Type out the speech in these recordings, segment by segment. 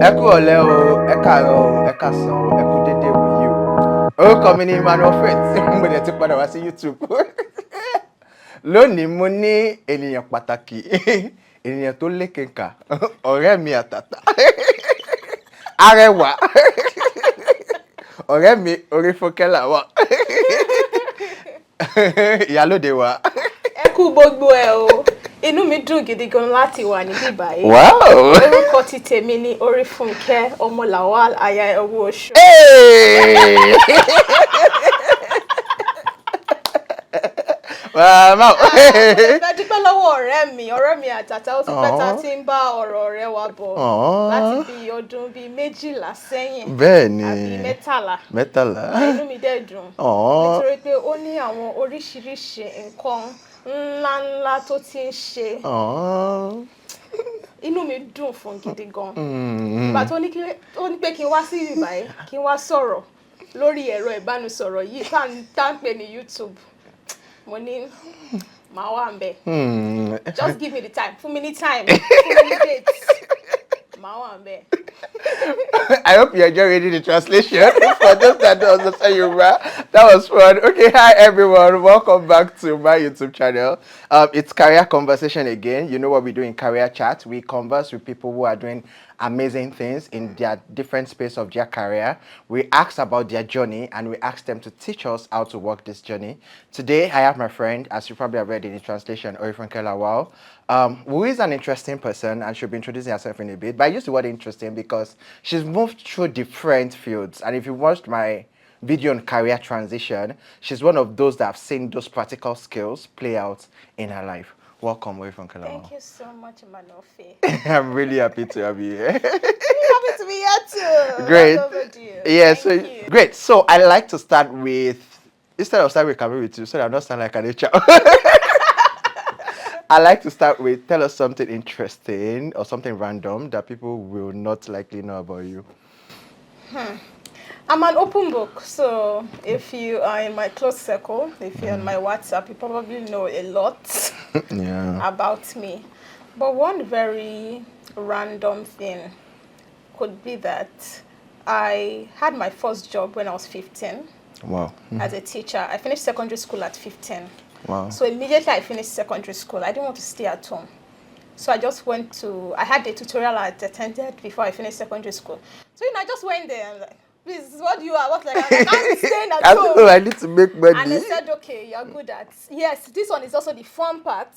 Ẹ kú ọ̀lẹ́ o, ẹ káàárọ̀ o, ẹ káàsán o, ẹ kú dédé wòyí o. Orúkọ mi ni Emmanuel Faith, mo dẹ̀ ti padà wá sí YouTube. Lónìí mo ní ènìyàn pàtàkì, ènìyàn tó lékeka, ọ̀rẹ́ mi àtàtà, arẹwà, ọ̀rẹ́ mi Orífúnkẹ́ làwà, ìyálóde wa. Ẹ kú gbogbo ẹ o. Inú mi dùn gidi gan láti wà níbí báyìí. Wow! Orúkọ ti tèmi ni Orífúnkẹ́ ọmọ Lawal aya ẹ̀wọ̀ oṣù. Ẹ dúpẹ́ lọ́wọ́ ọ̀rẹ́ mi àtàtà ó ti pẹ́ ta ti ń bá ọ̀rọ̀ ọ̀rẹ́ wa bọ̀ láti bí ọdún bíi 12 sẹ́yìn. Bẹ́ẹ̀ni. Àbí 13. 13. Inú mi dẹ̀ dùn. Nítorí pé ó ní àwọn oríṣiríṣi nǹkan ńláńlá tó ti ń ṣe. Inú mi dùn fún gidi gan. Ìgbà tó ní pé kí n wá sí ìbàyẹ̀ kí n wá sọ̀rọ̀ lórí ẹ̀rọ ìbánisọ̀rọ̀ yìí tá ń pè ní YouTube. Mo ní màá wà ń bẹ̀. Just give me the time. Fún mi ní time. Fún mi ní date. Màá wà ń bẹ̀. I hope you enjoy reading the translation. For those that don't understand Yoruba, that was fun. Okay, hi everyone. Welcome back to my YouTube channel. It's Career Conversation again. You know what we do in Career Chat. We converse with people who are doing amazing things in their different space of their career. We ask about their journey and we ask them to teach us how to walk this journey. Today, I have my friend, as you probably have read in the translation, Orífúnkẹ́ Lawal, who is an interesting person and she'll be introducing herself in a bit. But I use the word interesting because she's moved through different fields. And if you watched my video on career transition, she's one of those that have seen those practical skills play out in her life. Welcome, Orífúnkẹ́ Lawal. Thank you so much, Emmanuel Faith. I'm really happy to have you here. Happy to be here too. Great. Yeah, Thank you. Great. So I like to start with, instead of starting with Career with you, so that I don't sound like an HR. I like to start with, tell us something interesting or something random that people will not likely know about you. I'm an open book, so if you are in my close circle, if you're on my WhatsApp, you probably know a lot about me. But one very random thing could be that I had my first job when I was 15. Wow. As a teacher. I finished secondary school at 15. Wow. So immediately I finished secondary school, I didn't want to stay at home. So I just went to, I had the tutorial I attended before I finished secondary school. So I just went there and like, please, what do you are? I was like, I'm staying at home. I need to make money. And they said, okay, you're good at, yes, this one is also the fun part.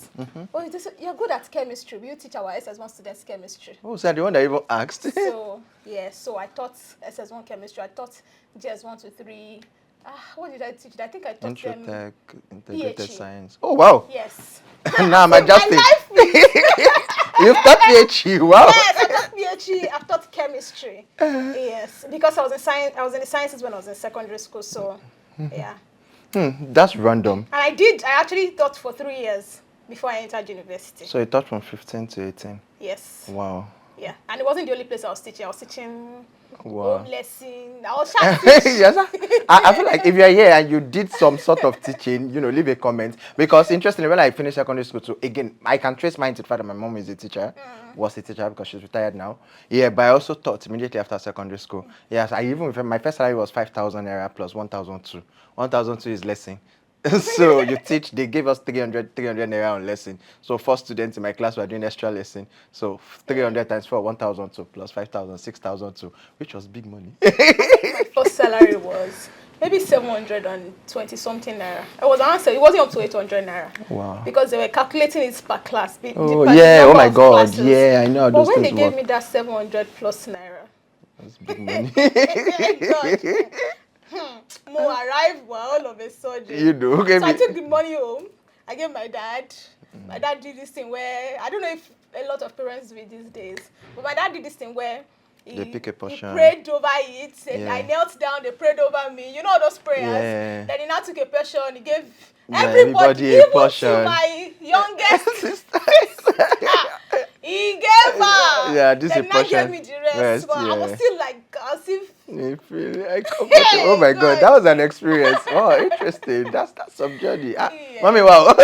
Oh, you're good at chemistry. Will you teach our SS1 students chemistry? Oh, so the one that even asked. So, yeah, so I taught SS1 chemistry. I taught GS1 to 3. What did I teach? I think I taught them Intro-tech, integrated PhD. Science. Oh, wow. Yes. Now I'm adjusting. You've taught PhD. Wow. Yes, I taught PhD. I've taught chemistry. Yes, because I was in science. I was in the sciences when I was in secondary school. So, yeah. That's random. And I actually taught for 3 years before I entered university. So you taught from 15 to 18. Yes. Wow. Yeah, and it wasn't the only place I was teaching. I was teaching Wow. home lesson. I was trying to teach. Yes, I feel like if you're here and you did some sort of teaching, leave a comment. Because interestingly, when I finished secondary school too, again, I can trace mine to the fact that my mom is a teacher, was a teacher because she's retired now. Yeah, but I also taught immediately after secondary school. Yes, I even, my first salary was 5,000 naira plus 1,002. 1,002 is lesson. So you teach, they gave us 300 naira on lesson. So 4 students in my class were doing extra lesson. So 300 times 4, 1,002 plus 5,000, 6,002, which was big money. My first salary was maybe 720 something naira. It wasn't up to 800 naira. Wow. Because they were calculating it per class. Oh yeah, oh my God. Classes. Yeah, I know how but those when things they gave work. me that 700 plus naira. That's big money. Mo arrived all of a sudden. You do. Okay. So I took the money home. I gave my dad. My dad did this thing where, I don't know if a lot of parents do it these days, but my dad did this thing where they pick a portion. He prayed over it, and I knelt down, they prayed over me. You know those prayers? Yeah. Then he now took a portion, he gave everybody a even portion. To my youngest sister. He gave her. Yeah, this then is a portion. Gave me the rest. But I was still like, as if. Oh my God, that was an experience. Oh, interesting. That's some journey. Mommy, wow.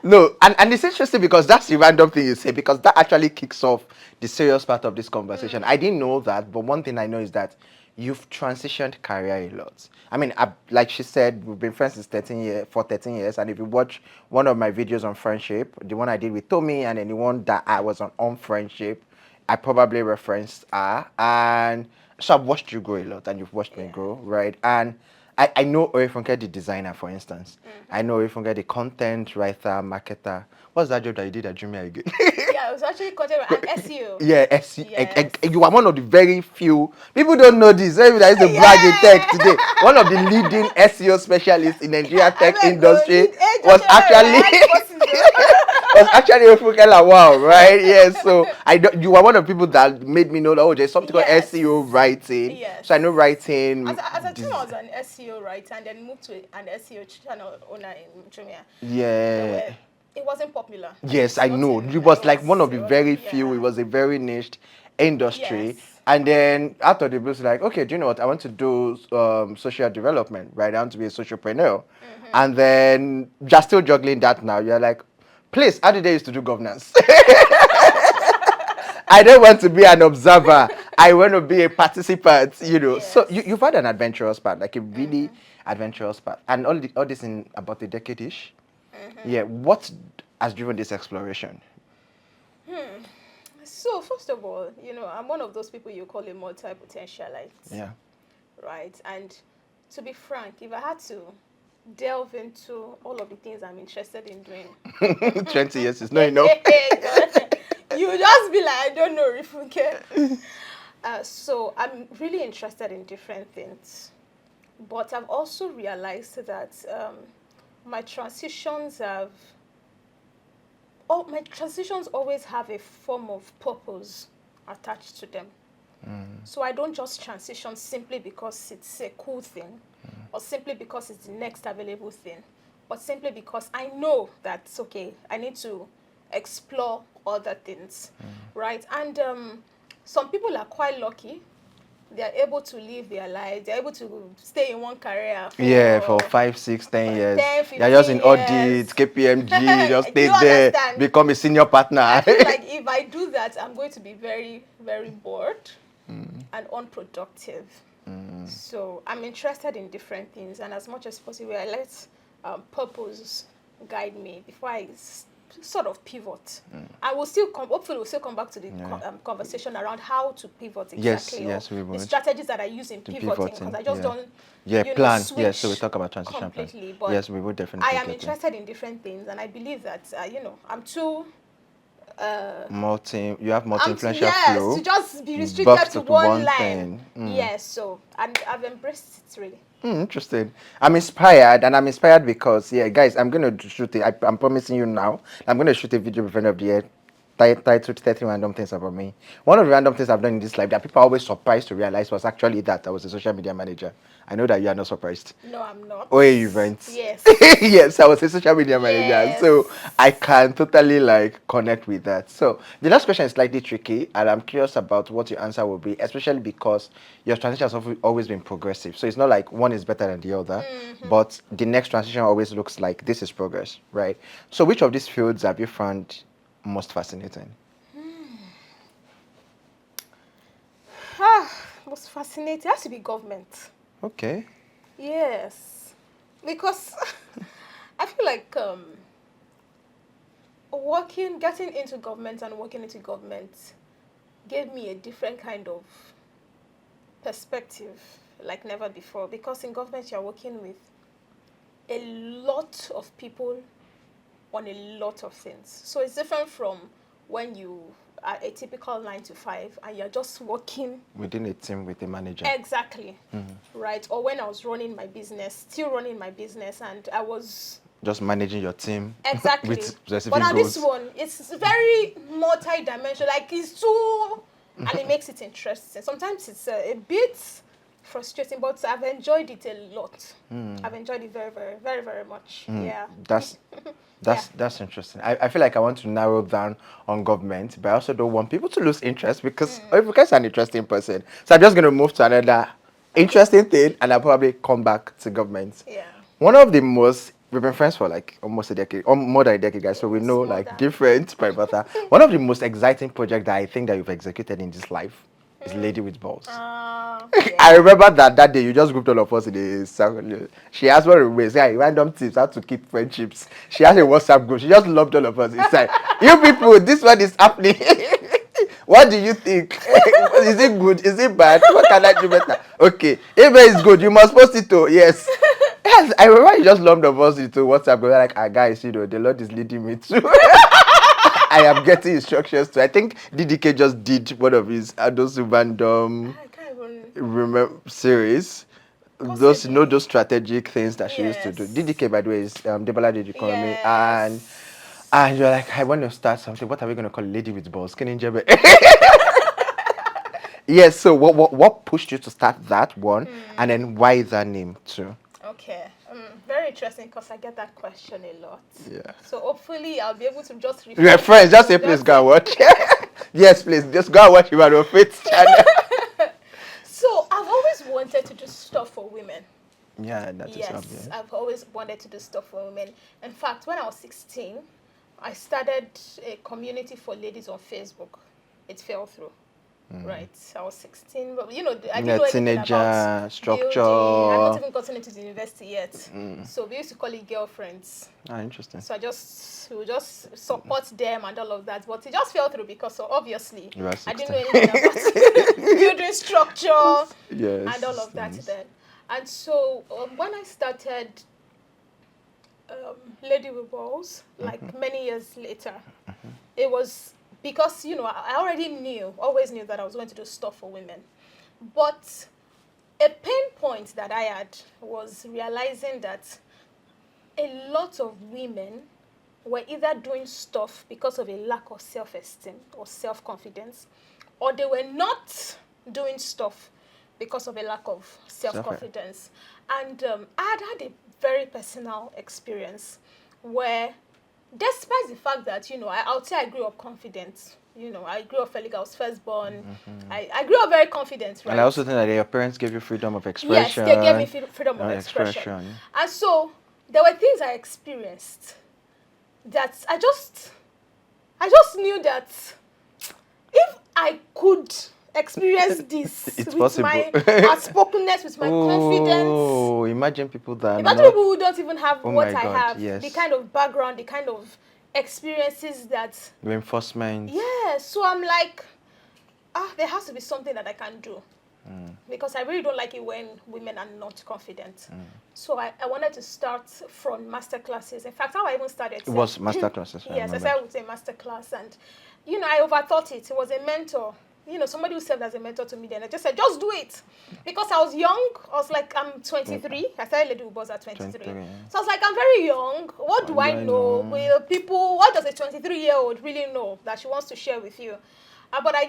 No, and it's interesting because that's the random thing you say because that actually kicks off the serious part of this conversation. I didn't know that, but one thing I know is that you've transitioned career a lot. I mean, like she said, we've been friends since 13 years, and if you watch one of my videos on friendship, the one I did with Tommy, and then the one that I was on friendship, I probably referenced her, and so I've watched you grow a lot, and you've watched me grow, right? And I know Oyefunke, the designer, for instance. I know Oyefunke, the content writer, marketer. What's that job that you did at Jumia again? Yeah, it was actually content and SEO. Yeah, Yes. you are one of the very few people don't know this. Maybe I used to brag in tech today. One of the leading SEO specialists in Nigeria tech industry was actually was actually Oyefunke Lawal, right? Yes. So you are one of the people that made me know that there's something called Yes. SEO writing. Yes. So I know writing. As a team, I was an SEO writer and then moved to an SEO channel owner in Jumia. Yeah. It wasn't popular. Yes, I know. Nothing- It was like one of the it was- very few. yeah. It was a very niched industry. Yes. And then out of the blue, it's like, okay, do you know what? I want to do social development, right? I want to be a socialpreneur. And then you're still juggling that now. You're like, please, how did they used to do governance? I don't want to be an observer. I want to be a participant, So Yes. you've had an adventurous part, like a really adventurous part. And all this in about a decade-ish. Yeah, what has driven this exploration? So, first of all, I'm one of those people you call a multi-potentialite. Yeah. Right? And to be frank, if I had to delve into all of the things I'm interested in doing, 20 years is not enough. you just be like, I don't know, Rifunke. So I'm really interested in different things. But I've also realized that my transitions always have a form of purpose attached to them. So I don't just transition simply because it's a cool thing or simply because it's the next available thing, but simply because I know that, okay, I need to explore other things, right? And some people are quite lucky. They are able to live their lives. They're able to stay in one career For 5, 6, 10 years. 10, You're just in 15 audit, years. KPMG, just Do stay you there, understand? become a senior partner. I feel like if I do that, I'm going to be very, very bored and unproductive. So I'm interested in different things, and as much as possible, I let purpose guide me before I sort of pivot. I will still hopefully we'll still come back to the conversation around how to pivot exactly. Yes, we the will. strategies that I use in pivoting, because I just don't plan. switch Yes, so we talk about transition plan. completely. But Yes, we will definitely. I am get there. interested in different things, and I believe that I'm too. You have multi-influential yes, flow. to just be restricted boxed to to one one line. thing. Yes, so and I've embraced it really. Interesting. I'm inspired, and I'm inspired because, guys, I'm going to shoot it. I'm promising you now. I'm going to shoot a video before the end of the year titled 30 Random Things About Me. One of the random things I've done in this life that people are always surprised to realize was actually that I was a social media manager. I know that you are not surprised. No, I'm not. OA events. Yes. Yes, I was a social media manager. Yes. So I can totally connect with that. So the last question is slightly tricky, and I'm curious about what your answer will be, especially because your transition has always been progressive. So it's not like one is better than the other, but the next transition always looks like this is progress, right? So which of these fields have you found most fascinating? Most fascinating. It has to be government. Okay. Yes, because I feel like getting into government and working into government gave me a different kind of perspective like never before. Because in government, you're working with a lot of people on a lot of things. So it's different from when you are a typical 9 to 5 and you're just working within a team with a manager. exactly, right? Or when I was still running my business, and I was just managing your team exactly. with specific but on goals. this one, it's very multi-dimensional. Like it's too, and it makes it interesting. Sometimes it's a bit frustrating, but I've enjoyed it a lot. I've enjoyed it very, very, very, very much. Yeah. That's interesting. I feel like I want to narrow down on government, but I also don't want people to lose interest because Oyefunke's an interesting person. So I'm just going to move to another interesting thing, and I'll probably come back to government. Yeah. One of the most we've been friends for like almost a decade, or more than a decade, guys. So we Yes, know more like than. different parameters. One of the most exciting projects that I think that you've executed in this life is Lady with Balls. I Yeah. remember that day you just grouped all of us in the circle. She asked what we say, random tips how to keep friendships. She has a WhatsApp group. She just loved all of us inside. You people, this one is happening. What do you think? Is it good? Is it bad? What can I do better? Okay, if it is good, you must post it too. Yes. Yes, I remember you just loved of us into WhatsApp. We were like, guys, the Lord is leading me to. I am getting instructions to. I think DDK just did one of his those random I can't even. remember series. Those Possibly. those strategic things that she used to do. Yes. DDK, by the way, is Debola Did Economy, Yes. and you're like, I want to start something. What are we going to call Lady with Balls? Can you Yes. So what pushed you to start that one, and then why that name too? Okay. Very interesting because I get that question a lot. Yeah. So hopefully I'll be able to just Your friends, just say please go and watch. Yes, please, just go and watch Imano Faith's channel. So I've always wanted to do stuff for women. Yeah, that is Yes, obvious. I've always wanted to do stuff for women. In fact, when I was 16, I started a community for ladies on Facebook. It fell through. Right, I was 16, but I didn't know anything Teenager about structure. building. I've not even gotten into the university yet. So we used to call it girlfriends. Interesting. So we would just support them and all of that. But it just fell through because obviously You were I didn't 16. know anything about building structure Yes. and all of that then. And so when I started Lady with Balls, like many years later, it was because, I always knew that I was going to do stuff for women. But a pain point that I had was realizing that a lot of women were either doing stuff because of a lack of self-esteem or self-confidence, or they were not doing stuff because of a lack of self-confidence. And I had a very personal experience where, despite the fact that, I would say I grew up confident. I grew up fairly, I was firstborn. I grew up very confident, right? And I also think that your parents gave you freedom of expression. Yes, they gave me freedom of expression. And so there were things I experienced that I just knew that if I could experience this It's with possible. my outspokenness, with my confidence. Oh, imagine people that Imagine people who don't even have what I God, have, yes. the kind of background, the kind of experiences that. Reinforcement. Yeah, so I'm like, there has to be something that I can do. Because I really don't like it when women are not confident. So I wanted to start from master classes. In fact, how I even started. It was master classes. Yes, I started with a master class, and I overthought it. It was a mentor. Somebody who served as a mentor to me then. I just said, just do it. Because I was young. I was like, I'm 23. I started Lady with Balls at 23. Yeah. So I was like, I'm very young. What do I know? What does a 23-year-old really know that she wants to share with you? But I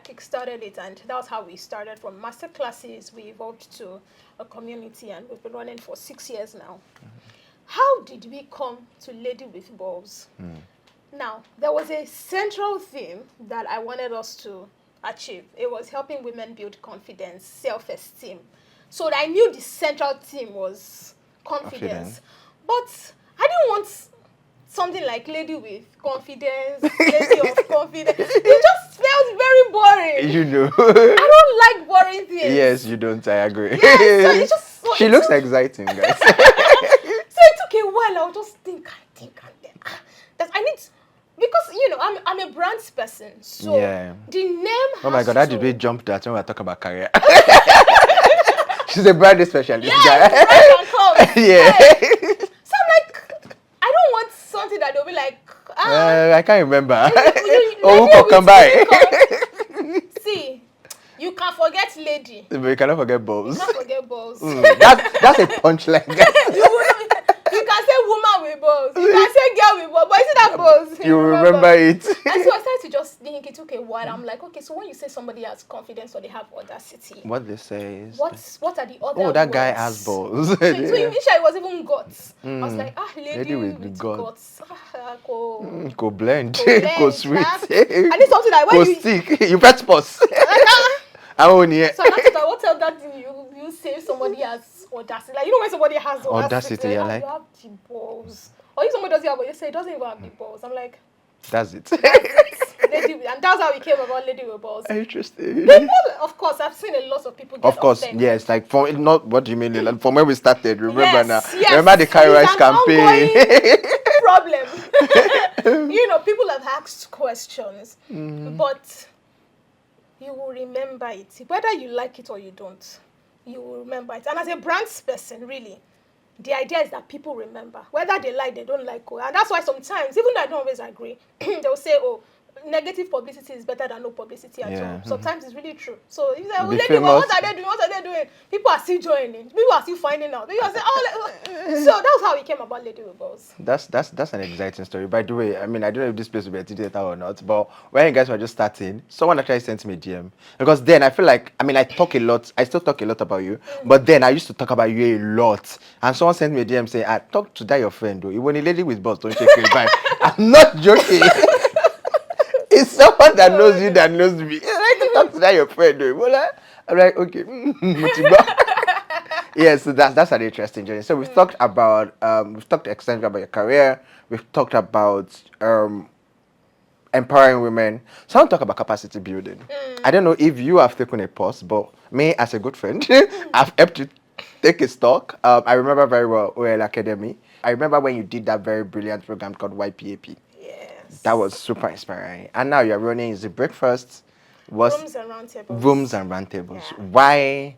kick-started it, and that was how we started. From master classes, we evolved to a community, and we've been running for 6 years now. How did we come to Lady with Balls? Now, there was a central theme that I wanted us to achieve. It was helping women build confidence, self-esteem. So I knew the central theme was confidence. But I didn't want something like Lady with Confidence, Lady of Confidence. It just felt very boring. I don't like boring things. Yes, you don't. I agree. Yes, so she looks exciting, guys. So it took a while. I would just think, that I need. Because, I'm a brands person, so the name has Oh my God, how did we jump that when we were talking about career? She's a brand specialist. Yeah, brand and yeah. So I'm like, I don't want something that they'll be like, I can't remember. Who could come by? See, you can forget lady. But you cannot forget balls. You can't forget balls. That's a punchline, guys. You can say woman with balls. You can say girl with balls. But is it that balls? You remember it. And so I started to just think. It took a while. I'm like, okay, so when you say somebody has confidence or they have audacity, what they say is... What are the other Oh, that words? guy has balls. So initially it was even guts. I was like, lady with guts. Go blend. blend. Go sweet. I need something that when go stick. You bet pause. I own it. So I thought, what else that you say somebody has audacity. Like, you know when somebody has the Audacity, like, you're "Ah, like- you have the balls. Or if somebody doesn't have, but you say it doesn't even have the balls. I'm like, That's it. Lady, and that's how we came about Lady with Balls. Interesting. People, of course, I've seen a lot of people get Of course, offended. yes. Like from not what do you mean? Like, from when we started, remember now? Yes, Remember the Carry it's Rice an campaign? ongoing problem. You know, people have asked questions, but you will remember it. Whether you like it or you don't, you will remember it. And as a brands person, really, the idea is that people remember. Whether they like, they don't like. And that's why sometimes, even though I don't always agree, they'll say, oh, negative publicity is better than no publicity at Yeah. all. Sometimes it's really true. So if you say, oh, The lady, well, what famous- are they doing? What are they doing? People are still joining. People are still finding out. People are saying, oh, so that's how we came about Lady with Balls. That's an exciting story. By the way, I mean I don't know if this place will be a theater or not, but when you guys were just starting, someone actually sent me a DM because then I feel like I mean I talk a lot. I still talk a lot about you, but then I used to talk about you a lot. And someone sent me a DM saying, "I talk to that your friend though. When a lady with balls don't shake your vibe." I'm not joking. It's someone that knows you that knows me. I can talk to that your friend though. Well, I'm like, okay. Yeah, so that's an interesting journey. So we've talked about we've talked extensively about your career. We've talked about empowering women. So I want to talk about capacity building. I don't know if you have taken a pause, but me as a good friend, I've helped you take a stock. I remember very well OL Academy. I remember when you did that very brilliant program called YPAP. Yes. That was super inspiring. And now you're running Is It Breakfast? Was Rooms and roundtables. Rooms and Roundtables. Yeah. Why?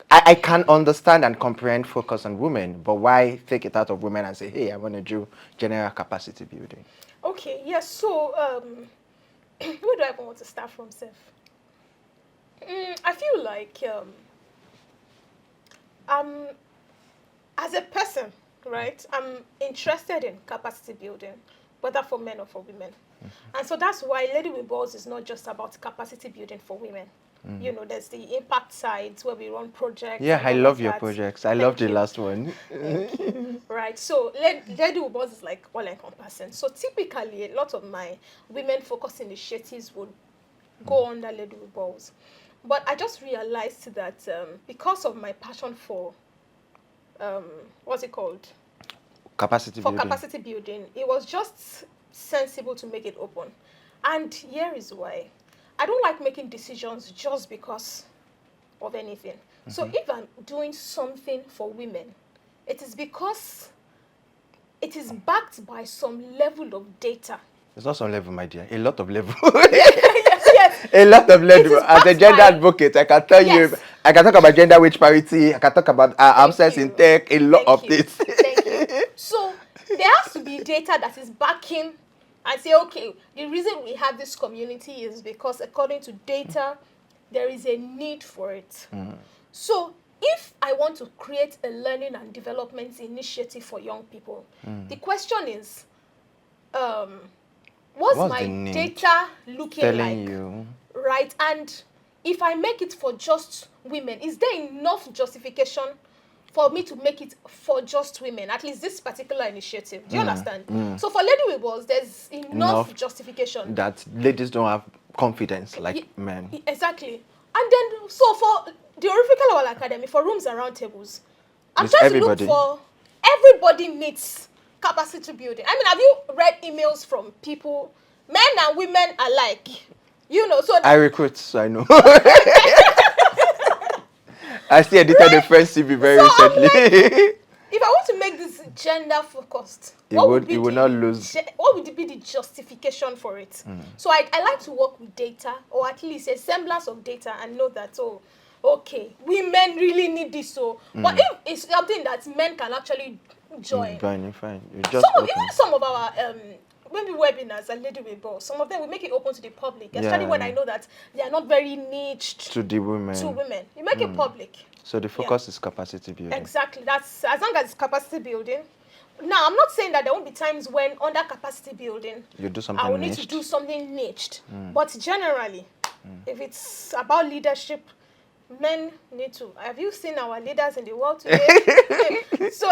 I can understand and comprehend focus on women, but why take it out of women and say, hey, I want to do general capacity building? Okay, yes, so where do I even want to start from, Seth? I feel like as a person, right, I'm interested in capacity building, whether for men or for women. And so that's why Lady with Balls is not just about capacity building for women. You know, there's the impact sides where we run projects. Yeah, and I all love of your that. projects. I Thank love the you. last one. Right, so Lady with Balls is like all encompassing. So typically, a lot of my women focused initiatives would go under Lady with Balls. But I just realized that because of my passion for, what's it called? Capacity For building. capacity building, it was just sensible to make it open. And here is why. I don't like making decisions just because of anything. So if I'm doing something for women, it is because it is backed by some level of data. It's not some level, my dear. A lot of level. Yes. A lot of It level. is As a backed gender by- advocate, I can tell you, Yes. I can talk about gender wage parity. I can talk about absence in you. tech. A lot of Thank you. this. Thank you. So there has to be data that is backing and say, okay, the reason we have this community is because according to data, there is a need for it. So if I want to create a learning and development initiative for young people, the question is, what's my the need? data looking Telling like? you. Right? And if I make it for just women, is there enough justification for me to make it for just women? At least this particular initiative. Do you understand? So for Lady with Balls, there's enough justification. That ladies don't have confidence like Ye- men. Exactly. And then, so for the Orifical Law Academy, for Rooms and Roundtables, I'm It's trying everybody. to look for everybody needs capacity building. I mean, have you read emails from people, men and women alike? You know, so I recruit, so I know. I still edited a friend's CV very So I'm recently. if I want to make this gender focused, It what would- would be it would not lose. what would be the justification for it? So I like to work with data, or at least a semblance of data, and know that, oh, okay, women really need this. So, but if it's something that men can actually join, Fine, fine. You just open. even some of our maybe webinars and Lady with Balls, some of them we make it open to the public, especially when I know that they are not very niched to the women. to women. You make it public. So the focus is capacity building. Exactly. That's as long as it's capacity building. Now, I'm not saying that there won't be times when under capacity building, You do something I will need niched. to do something niched. But generally, if it's about leadership, men need to. Have you seen our leaders in the world today? so,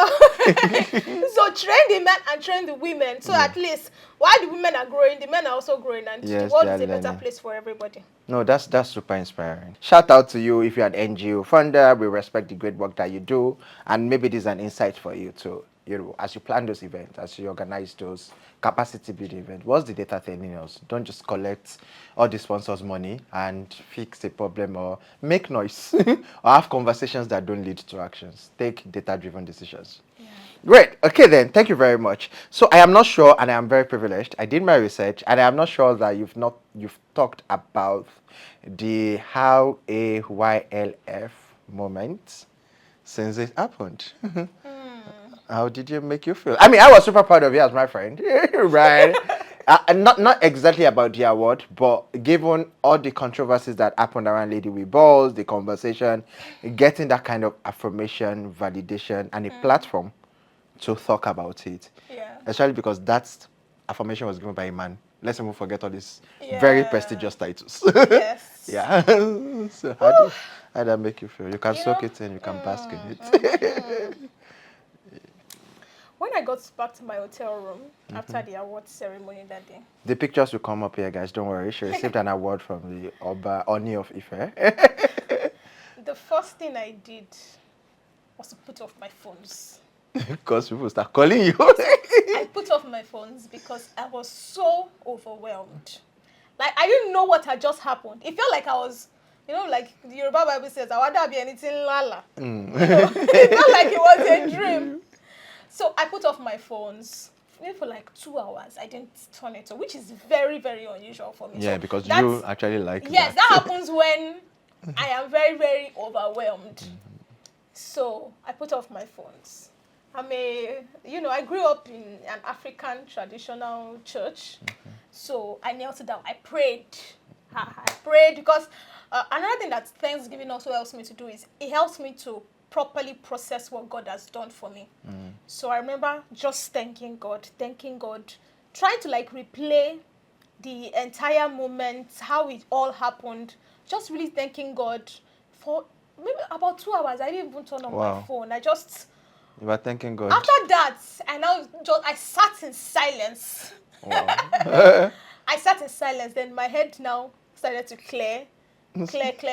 so train the men and train the women. So at least while the women are growing, the men are also growing, and the Yes, world they are is a better learning. place for everybody. No, that's super inspiring. Shout out to you if you're an NGO founder. We respect the great work that you do, and maybe this is an insight for you too. You know, as you plan those events, as you organize those capacity building events, what's the data telling us? Don't just collect all the sponsors' money and fix a problem or make noise or have conversations that don't lead to actions. Take data-driven decisions. Yeah. Great. Okay, then. Thank you very much. So I am not sure, and I am very privileged. I did my research, and I am not sure that you've talked about the how AYLF moment since it happened. How did you make you feel? I mean, I was super proud of you as my friend, right? And not exactly about the award, but given all the controversies that happened around Lady with Balls, the conversation, getting that kind of affirmation, validation, and a platform to talk about it. Yeah. Especially because that affirmation was given by a man. Let's not forget all these very Yeah. prestigious titles. Yes. Yeah. So how did that make you feel? You can soak it in, you can bask in it. When I got back to my hotel room after the award ceremony that day, The pictures will come up here, guys. Don't worry. She received an award from the Oba Oni of Ife. the first thing I did was to put off my phones. Because people start calling you. I put off my phones because I was so overwhelmed. Like, I didn't know what had just happened. It felt like I was, like the Yoruba Bible says, I wonder be anything lala. It felt like it was a dream. So I put off my phones. Maybe for like 2 hours, I didn't turn it on, which is very, very unusual for me. Yeah, So because that's- you actually like Yes, that happens when I am very, very overwhelmed. So I put off my phones. I grew up in an African traditional church. So I knelt down. I prayed. I prayed because another thing that Thanksgiving also helps me to do is it helps me to properly process what God has done for me. So I remember just thanking God, trying to like replay the entire moment, how it all happened, just really thanking God for maybe about 2 hours. I didn't even turn on my phone. You were thanking God. After that, I sat in silence. Wow. I sat in silence. Then my head now started to clear. I think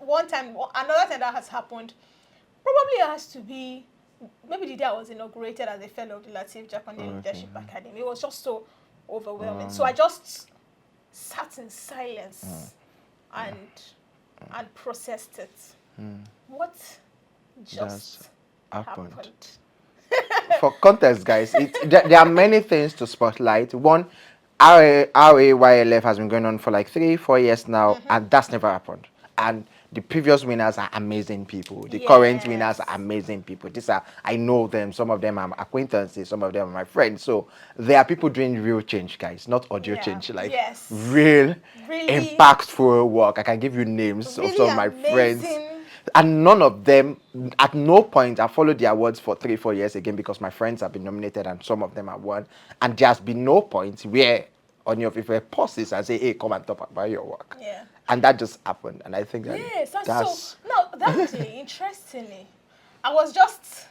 another time that has happened, probably it has to be maybe the day I was inaugurated as a fellow of the Latif Japanese Leadership Academy. It was just so overwhelming. So I just sat in silence and processed it. What just happened? For context, guys, there are many things to spotlight. One, RAYLF has been going on for like 3-4 years now, and that's never happened. And the previous winners are amazing people. The current winners are amazing people. I know them. Some of them are acquaintances. Some of them are my friends. So there are people doing real change, guys, not audio change. Like real, impactful work. I can give you names of some of my friends. And none of them, at no point, I followed the awards for 3-4 years again because my friends have been nominated and some of them have won. And there has been no point where Oni of Ife pauses and say, hey, come and talk about your work. Yeah. And that just happened. And I think that that day, interestingly, I was just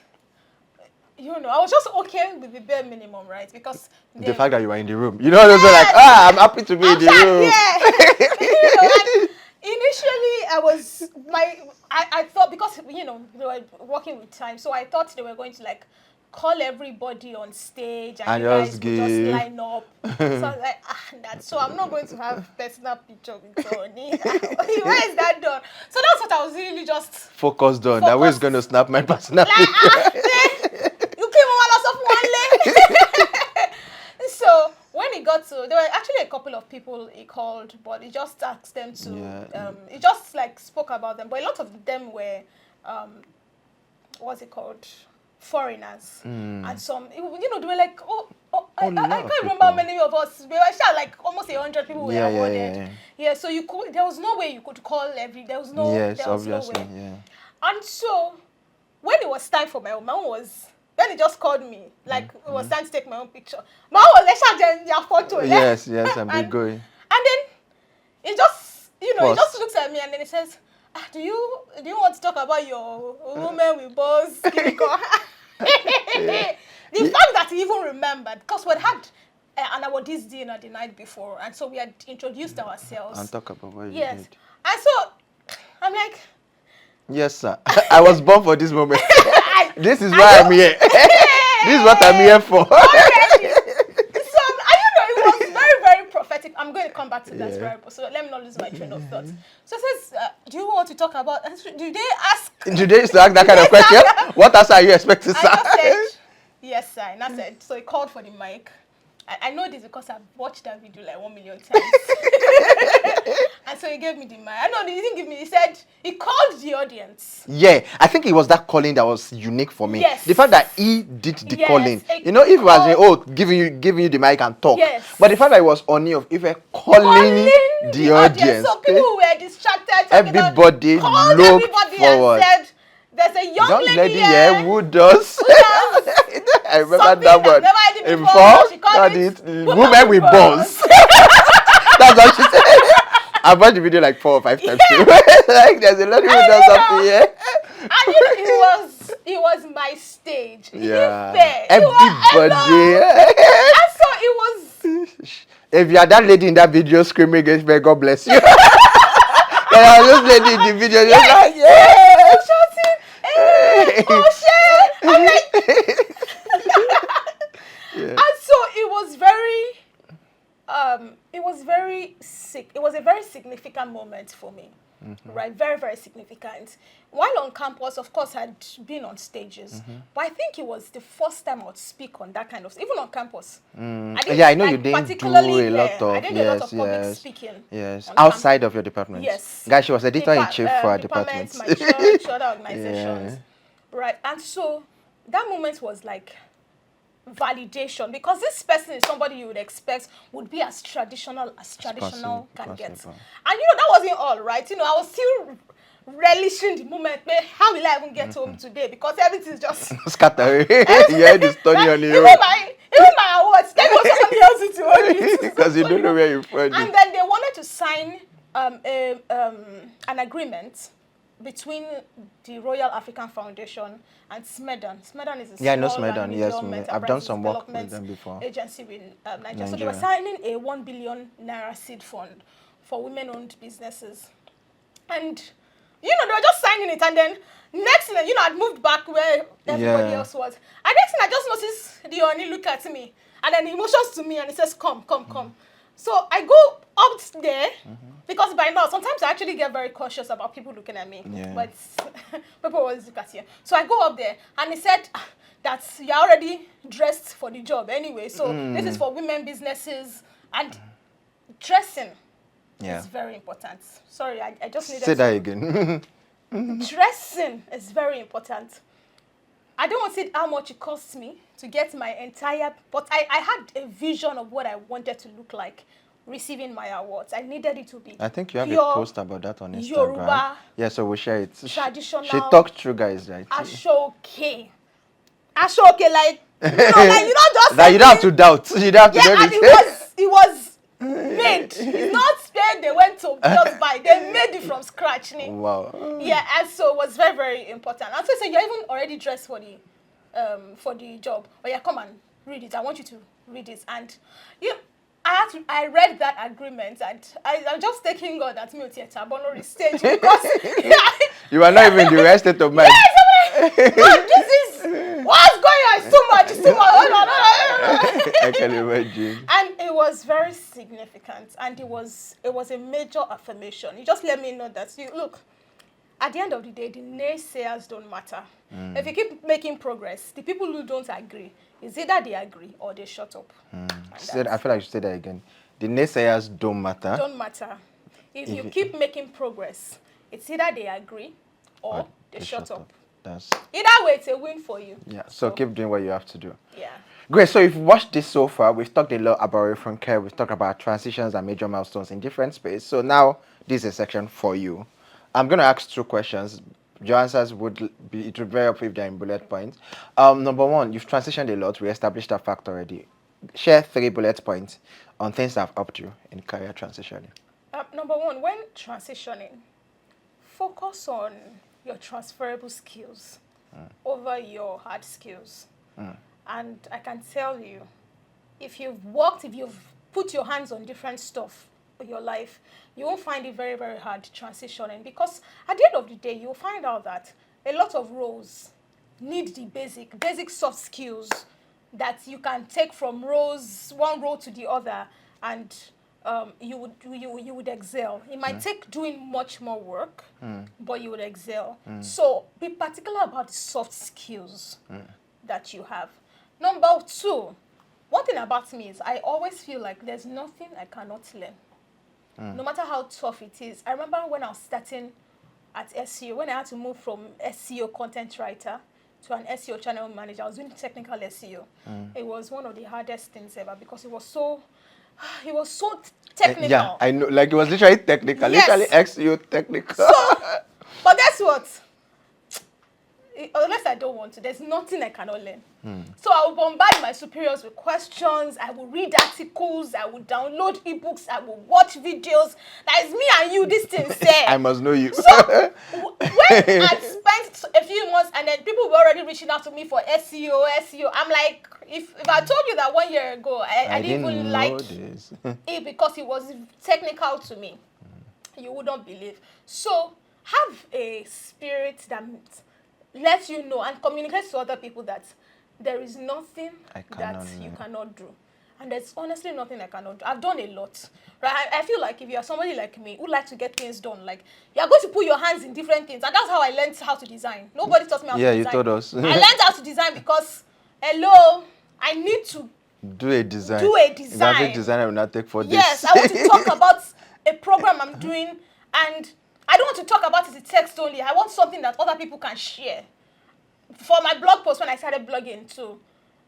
okay with the bare minimum, right? Because the fact that you were in the room, I'm happy to be in the room. Yeah. Initially, I thought, because they were working with time, so I thought they were going to like call everybody on stage and you guys would just line up. So I was like, so I'm not going to have personal picture with Tony. Where is that done? So that's what I was really just focused on. That way is going to snap my personal picture. You came on us of one leg. So when he got to, there were actually a couple of people he called, but he just asked them to, he just like spoke about them. But a lot of them were, what's it called? Foreigners. And some, they were like, I can't remember how many of us. We were sure like almost 100 people were awarded. Yeah, so there was no way you could call there was no way. And so when it was time for my own was, then he just called me, like it was time to take my own picture. My own was like your photo. Yes, I'm going. And then he just, he just looks at me and then he says, do you want to talk about your woman with balls? The The fact that he even remembered, because we had an awardist dinner the night before, and so we had introduced ourselves. And talk about what you Yes. did. And so I'm like, Yes, sir. I was born for this moment. This is why I'm here. This is what I'm here for. already. So it was very, very prophetic. I'm going to come back to that very. So let me not lose my train of thought. So it says, do you want to talk about? Do they ask? Do they used to ask that kind of question? What else are you expecting, sir? I just said, yes, sir. And I said, so he called for the mic. I know this because I've watched that video like 1 million times. And so he gave me the mic. I know he didn't give me. He said he called the audience. Yeah, I think it was that calling that was unique for me. Yes. The fact that he did the Yes, calling. a You know, if it was giving you the mic and talk. Yes. But the fact that it was on you, if we're calling the audience. So people were distracted. Everybody called looked everybody forward. and said, "There's a young lady here who does." I remember something that I've one. never heard it In before. fact, She called it women with balls. That's what she said. I've watched the video like 4 or 5 times too. Like there's a lot of people who does something here. And it was my stage. Yeah. Fair. Everybody. And so it was. If you are that lady in that video screaming against me, God bless you. And I was just lady in the video, just like, yeah. Shouting, hey, oh shit. I'm like, and so it was a very significant moment for me. Right, very, very significant. While on campus, of course, I'd been on stages, but I think it was the first time I would speak on that kind of, even on campus. I know you didn't do a lot of, I did a lot of public speaking. Yes, outside of your department. Yes. Guys, she was editor-in-chief for our department. My church, other organizations. Right, and so that moment was like validation, because this person is somebody you would expect would be as traditional can get. And that wasn't all, right? I was still relishing the moment. Man, how will I even get home today? Because everything's just scatter. Yeah, the story on you. Even my awards, they go somebody else to hold it. Because you don't know where you're from. And then they wanted to sign an agreement between the Royal African Foundation and SMEDAN. SMEDAN is a small I know SMEDAN. Yes, I've done some work with them before. Agency in Nigeria. So they were signing a 1 billion naira seed fund for women-owned businesses, and they were just signing it, and then next thing, I'd moved back where everybody else was. And next thing, I just noticed the Oni look at me, and then he motions to me, and he says, "Come, come, come." So I go up there, because by now, sometimes I actually get very cautious about people looking at me. Yeah. But people always look at you. So I go up there, and he said that you're already dressed for the job anyway. So this is for women businesses, and dressing is very important. Sorry, I just needed to... Say that again. Dressing is very important. I don't want to say how much it costs me to get my entire... But I had a vision of what I wanted to look like receiving my awards. I needed it to be I think you have a post about that on Instagram. Yoruba, yeah, so we'll share it. Traditional. She talked through, guys, right? Ashoke, like, like you don't just... That you don't have to doubt. You don't have to doubt it. It was made. It's not spare. They went to just buy. They made it from scratch. Wow. Yeah, and so it was very, very important. And so you're even already dressed for the job. But yeah, come and read it. I want you to read it. And I read that agreement, and I'm just taking God at me theater, but not stage, because you are not even the right state of mind. Yes, God, this is what's going on. It's too much. It's too much. I can imagine. And it was very significant, and it was a major affirmation. You just let me know that look. At the end of the day, the naysayers don't matter. If you keep making progress, the people who don't agree, it's either they agree or they shut up. I feel like you should say that again. The naysayers don't matter. Don't matter. If you keep making progress, it's either they agree or they shut up. Either way, it's a win for you. Yeah, so keep doing what you have to do. Yeah. Great. So if you've watched this so far, we've talked a lot about Reference Care. We've talked about transitions and major milestones in different spaces. So now this is a section for you. I'm going to ask 2 questions. Your answers would be very up if they're in bullet points. Number 1, you've transitioned a lot. We established that fact already. Share 3 bullet points on things that have helped you in career transitioning. Number 1, when transitioning, focus on your transferable skills over your hard skills. And I can tell you, if you've put your hands on different stuff in your life, you won't find it very, very hard transitioning, because at the end of the day, you'll find out that a lot of roles need the basic soft skills that you can take from one role to the other, and you would excel. It might take doing much more work, but you would excel. So be particular about the soft skills that you have. Number 2, one thing about me is I always feel like there's nothing I cannot learn, no matter how tough it is. I remember when I was starting at SEO, when I had to move from SEO content writer to an SEO channel manager. I was doing technical SEO. It was one of the hardest things ever, because it was so technical. Yeah, I know. Like, it was literally technical. Yes. Literally XU technical. So, but guess what? Unless I don't want to, there's nothing I cannot learn. So I will bombard my superiors with questions. I will read articles. I will download ebooks. I will watch videos. That is me and you. This thing said. I must know you. So when I spent a few months, and then people were already reaching out to me for SEO, I'm like, if I told you that 1 year ago, I didn't even like this. it because it was technical to me, you wouldn't believe. So have a spirit that lets you know and communicates to other people that there is nothing that you cannot do. And there's honestly nothing I cannot do. I've done a lot. Right? I feel like if you're somebody like me who likes to get things done, like, you're going to put your hands in different things. And that's how I learned how to design. Nobody taught me how to design. Yeah, you told us. I learned how to design because, hello, I need to do a design. Graphic designer will not take 4 days. Yes, I want to talk about a program I'm doing, and I don't want to talk about it in text only. I want something that other people can share. For my blog post, when I started blogging too,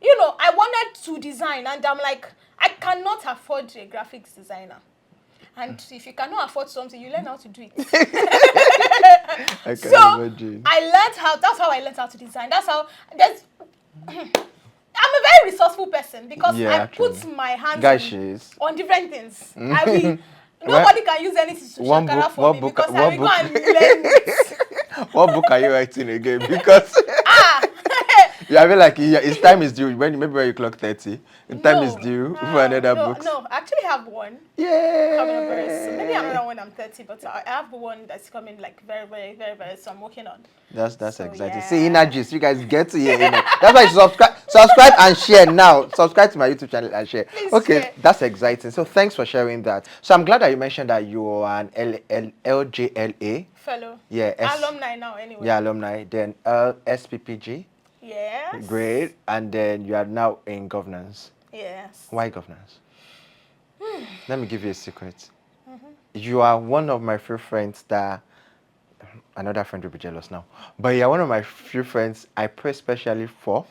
I wanted to design, and I'm like, I cannot afford a graphics designer. And if you cannot afford something, you learn how to do it. I can imagine. That's how I learned how to design. I'm a very resourceful person, because I put my hands on different things. Nobody can use anything to shakara for me, because I will go and learn it. What book are you writing again? Because you have like, its time is due. Maybe when you clock 30, time is due for another book. No, I actually have one. Yeah. Coming up very soon. Maybe I'm not when I'm 30, but I have one that's coming like very, very, very, very soon. I'm working on. That's So, exciting. yeah. See, energies, you guys get to hear Inna. That's why you subscribe and share now. Subscribe to my YouTube channel and share. Please share. That's exciting. So thanks for sharing that. So I'm glad that you mentioned that you're an LJLA Fellow. Yeah. Alumni now, anyway. Yeah, alumni. Then SPPG. Yes. Great. And then you are now in governance. Yes. Why governance? Let me give you a secret. You are one of my few friends that, another friend will be jealous now, but you're one of my few friends I pray specially for.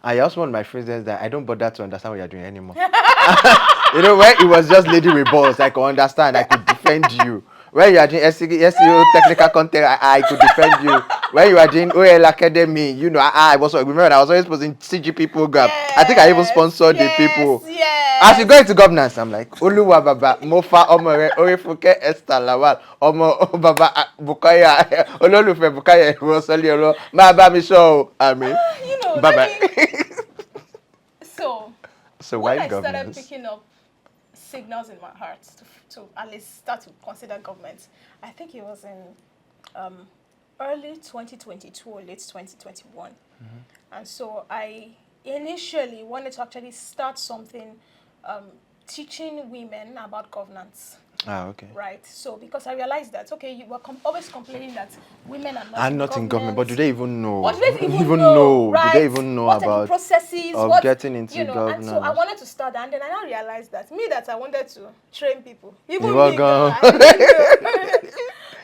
And you're also one of my friends that I don't bother to understand what you're doing anymore. When it was just lady with balls, I could understand, I could defend you. When you are doing SEO technical content, I could defend you. When you are doing OL Academy, remember I was always posting CGP program. Yes, I think I even sponsored the people. Yes. As you go into governance, I'm like, Oluwa Baba, Mofa Omore, Orefuke Esther Lawal, Omo Baba Bukaya, Ololufe Bukaya, Rosali Olo, Baba Misho, bye-bye. So when why I started governance? picking up signals in my heart to at least start to consider government, I think it was in early 2022 or late 2021. And so I initially wanted to actually start something teaching women about governance. Okay. Right. So because I realized that, okay, you were always complaining that women are not in government, but do they even know? What do they even know? Right? Do they even know what about are the processes of getting into governance? And so I wanted to start that, and then I now realized that I wanted to train people. Even You are me, gone. girl, I didn't know.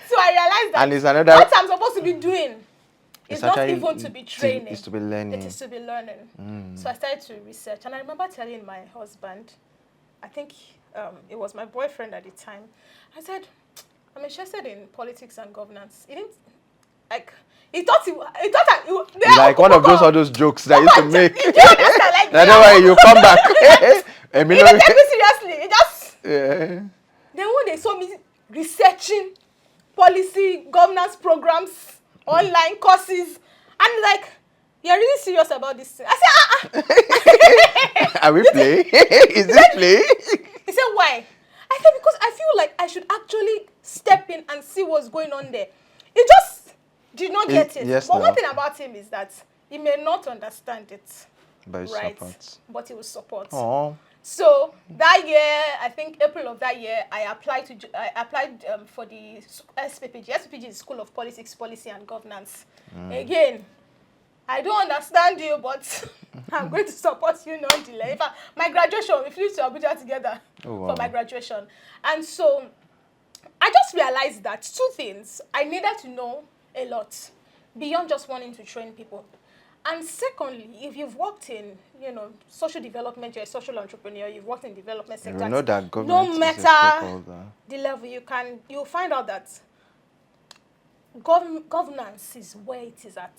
So I realized that And it's another. what I'm supposed to be doing is not actually even to be training. It's to be learning. It is to be learning. So I started to research, and I remember telling my husband, I think it was my boyfriend at the time, I said, I'm interested in politics and governance. He didn't, he thought like one of all those jokes that I used to make. Do you understand? Like, That's why you come back. He didn't take me seriously. He just, Yeah. then when they saw me researching policy, governance programs, online courses, and like, you're really serious about this thing? I said, Are we playing? Is this play? He said, why? I said, because I feel like I should actually step in and see what's going on there. He just did not get it. Yes, but no. one thing about him is that he may not understand it. But it's Right? support. But he will support. Oh. So that year, I think April of that year, I applied for the SPPG. SPPG is School of Politics, Policy and Governance. Again, I don't understand you, but I'm going to support you nonetheless. In fact, my graduation, we flew to Abuja together for my graduation. And so I just realized that two things. I needed to know a lot beyond just wanting to train people. And secondly, if you've worked in, social development, you're a social entrepreneur, you've worked in development sector. You know that government no is a matter stakeholder. the level, you'll find out that governance is where it is at.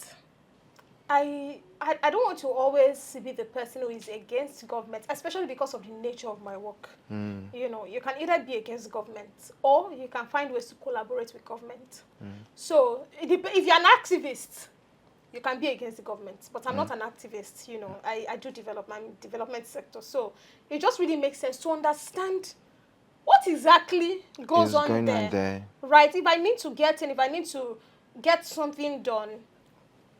I don't want to always be the person who is against government, especially because of the nature of my work. You can either be against government or you can find ways to collaborate with government. So if you're an activist, you can be against the government, but I'm not an activist. I do development sector. So it just really makes sense to understand what exactly goes on there. Right? If I need to get something done,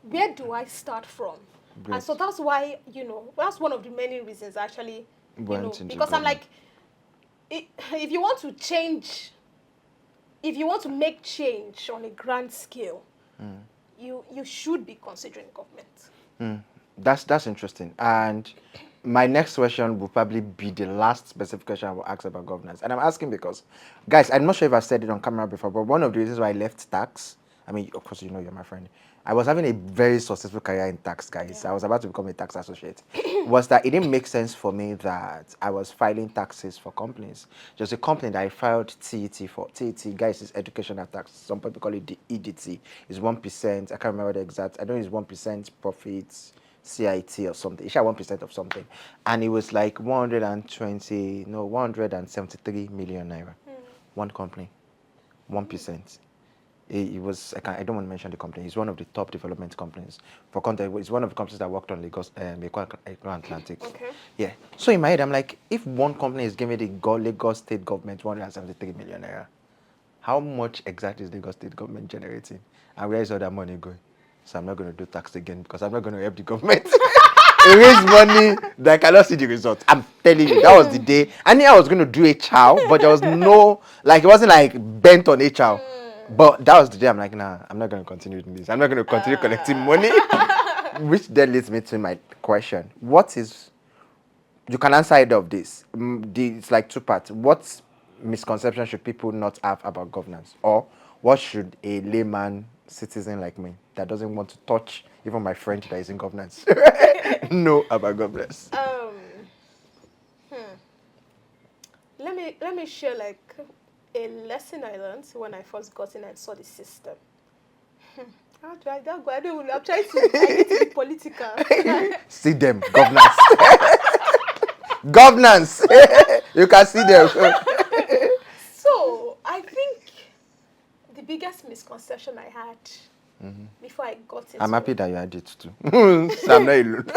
where do I start from? Great. And so that's why, that's one of the many reasons actually, because I'm like, if you want to make change on a grand scale, you should be considering government. That's interesting. And my next question will probably be the last specific question I will ask about governance. And I'm asking because, guys, I'm not sure if I've said it on camera before, but one of the reasons why I left tax, I mean, of course, you're my friend. I was having a very successful career in tax, guys. Yeah. I was about to become a tax associate. Was that it didn't make sense for me that I was filing taxes for companies. Just a company that I filed TET for. TET, guys, is educational tax. Some people call it the EDT. It's 1%. I can't remember the exact. I know it's 1% profits, CIT or something. It's 1% of something. And it was like 173 million naira. One company, 1%. It was, I don't want to mention the company. It's one of the top development companies. For context, it's one of the companies that worked on Lagos, Atlantic. Okay. Yeah. So in my head, I'm like, if one company is giving the Lagos state government 173 million naira, how much exactly is Lagos state government generating? And where is all that money going? So I'm not going to do tax again because I'm not going to help the government. Raise money that I cannot see the result. I'm telling you, that was the day. I knew I was going to do HR, but there was no, it wasn't like bent on HR. But that was the day I'm like, nah, I'm not going to continue doing this. I'm not going to continue collecting money. Which then leads me to my question. You can answer either of this. It's like two parts. What misconception should people not have about governance? Or what should a layman citizen like me that doesn't want to touch even my friend that is in governance know about governance? Let me share a lesson I learned when I first got in and saw the system. How do I go? I'm trying to be political. See them, governance. Governance. You can see them. So I think the biggest misconception I had before I got into I'm happy that you had it too. So I'm not alone.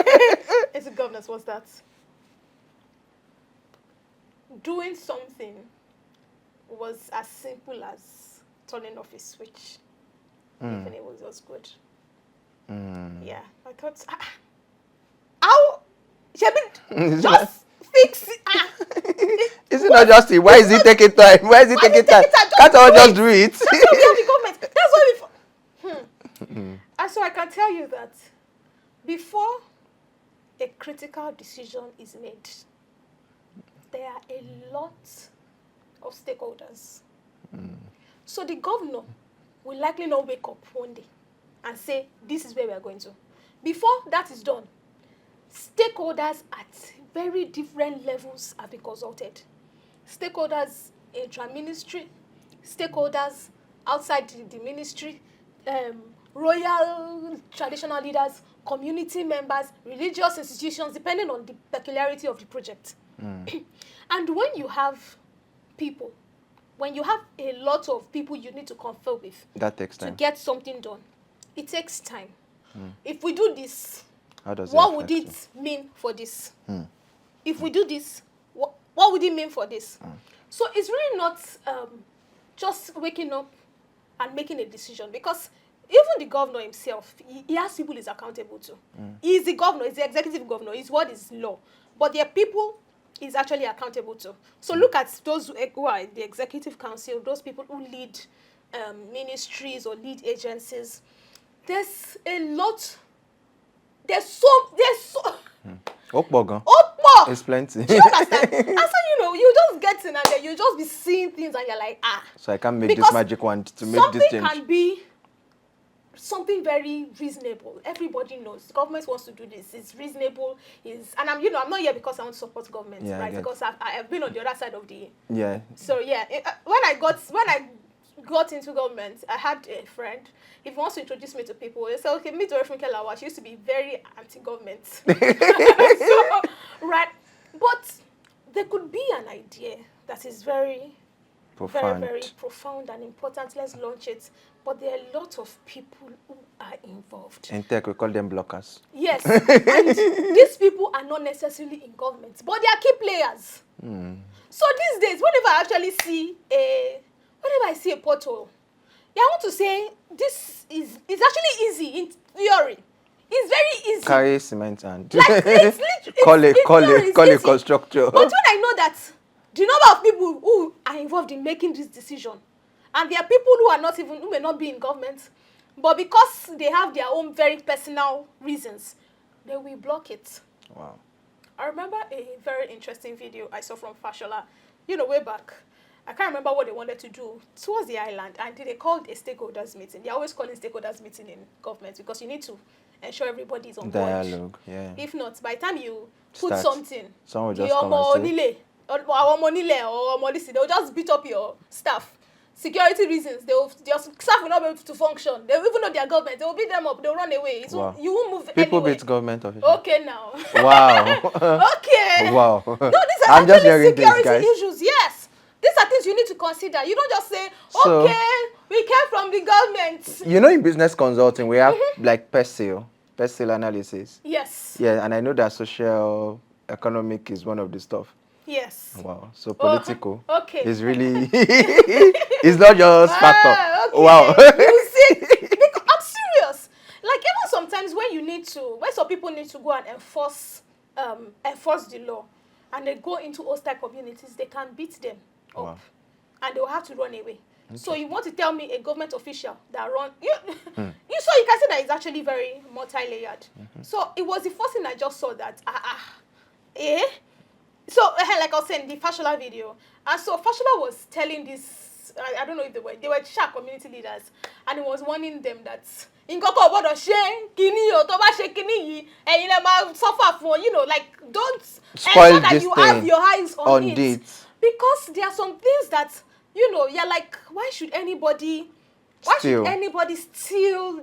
It's governance. What's that? Doing something was as simple as turning off a switch. Even it was just good. Yeah, I thought, how? Just fix it. Is it not just it? Why is it taking time? Why is it taking time? Can't I just do it? That's what we have the government. That's what we. And so I can tell you that before a critical decision is made, there are a lot of stakeholders. So the governor will likely not wake up one day and say, this is where we are going to. Before that is done, stakeholders at very different levels have been consulted. Stakeholders intra-ministry, stakeholders outside the ministry, royal traditional leaders, community members, religious institutions, depending on the peculiarity of the project. And when you have people, when you have a lot of people you need to confer with that takes time to get something done, it takes time. if we do this, How does what it would affect it mean for this? Hmm. If we do this, what would it mean for this? So it's really not just waking up and making a decision, because even the governor himself, he has people he's accountable to. He's the governor, he's the executive governor, his word is law. But there are people he's actually accountable to. So look at those who are in the executive council, those people who lead ministries or lead agencies. There's a lot. There's so Okbogan. Opo! It's plenty. Do you understand? And so, you just get in and then you just be seeing things and you're like, So I can't make Because this magic wand to make this something change. can be something very reasonable. Everybody knows the government wants to do this. It's reasonable. And I'm not here because I want to support government, Yeah, I right? get Because I've been on the other side of the. Yeah. So yeah, when I got into government, I had a friend. If he wants to introduce me to people, he said, okay, meet Dorothy Kelawa. She used to be very anti-government. So, right. But there could be an idea that is very, Profound. very, very profound and important. Let's launch it. But there are a lot of people who are involved. In tech, we call them blockers. Yes. And these people are not necessarily in government, but they are key players. So these days, whenever I see a pothole, I want to say it's actually easy in theory. It's very easy. Carry cement and call it construction. But when I know that the number of people who are involved in making this decision, and there are people who may not be in government, but because they have their own very personal reasons, they will block it. Wow. I remember a very interesting video I saw from Fashola, way back. I can't remember what they wanted to do towards the island, and they called a stakeholders meeting. They're always calling stakeholders meeting in government because you need to ensure everybody is on board. Dialogue, yeah. If not, by the time you put Start. something, Someone will just come and say, they'll just beat up your staff. Security reasons, their staff will not be able to function. Even though they are government, they will beat them up, they'll run away. Wow. You won't move People anywhere. beat government officials. Okay, now. Wow. Okay. Wow. No, these are I'm just actually hearing this, security guys. issues. Yes. These are things you need to consider. You don't just say, So- okay, we came from the government. In business consulting, we have like PERSIL analysis. Yes. Yeah, and I know that social economic is one of the stuff. Yes. Wow. So political Okay. is really it's not just factor. Okay. Wow. You see, because I'm serious. Like even sometimes when some people need to go and enforce the law, and they go into hostile communities, they can beat them up, Wow. and they will have to run away. So you want to tell me a government official that you can see that it's actually very multi-layered. So it was the first thing I just saw that So like I was saying, the Fashola video, and so Fashola was telling this, I don't know if they were Sha community leaders, and he was warning them that Inkoko obodo ṣe kini o tó bá ṣe kini yìí ẹ̀yin lẹ máa suffer for, like don't Spoil ensure that this you have thing your eyes on it. it. Because there are some things that you're like, why should anybody steal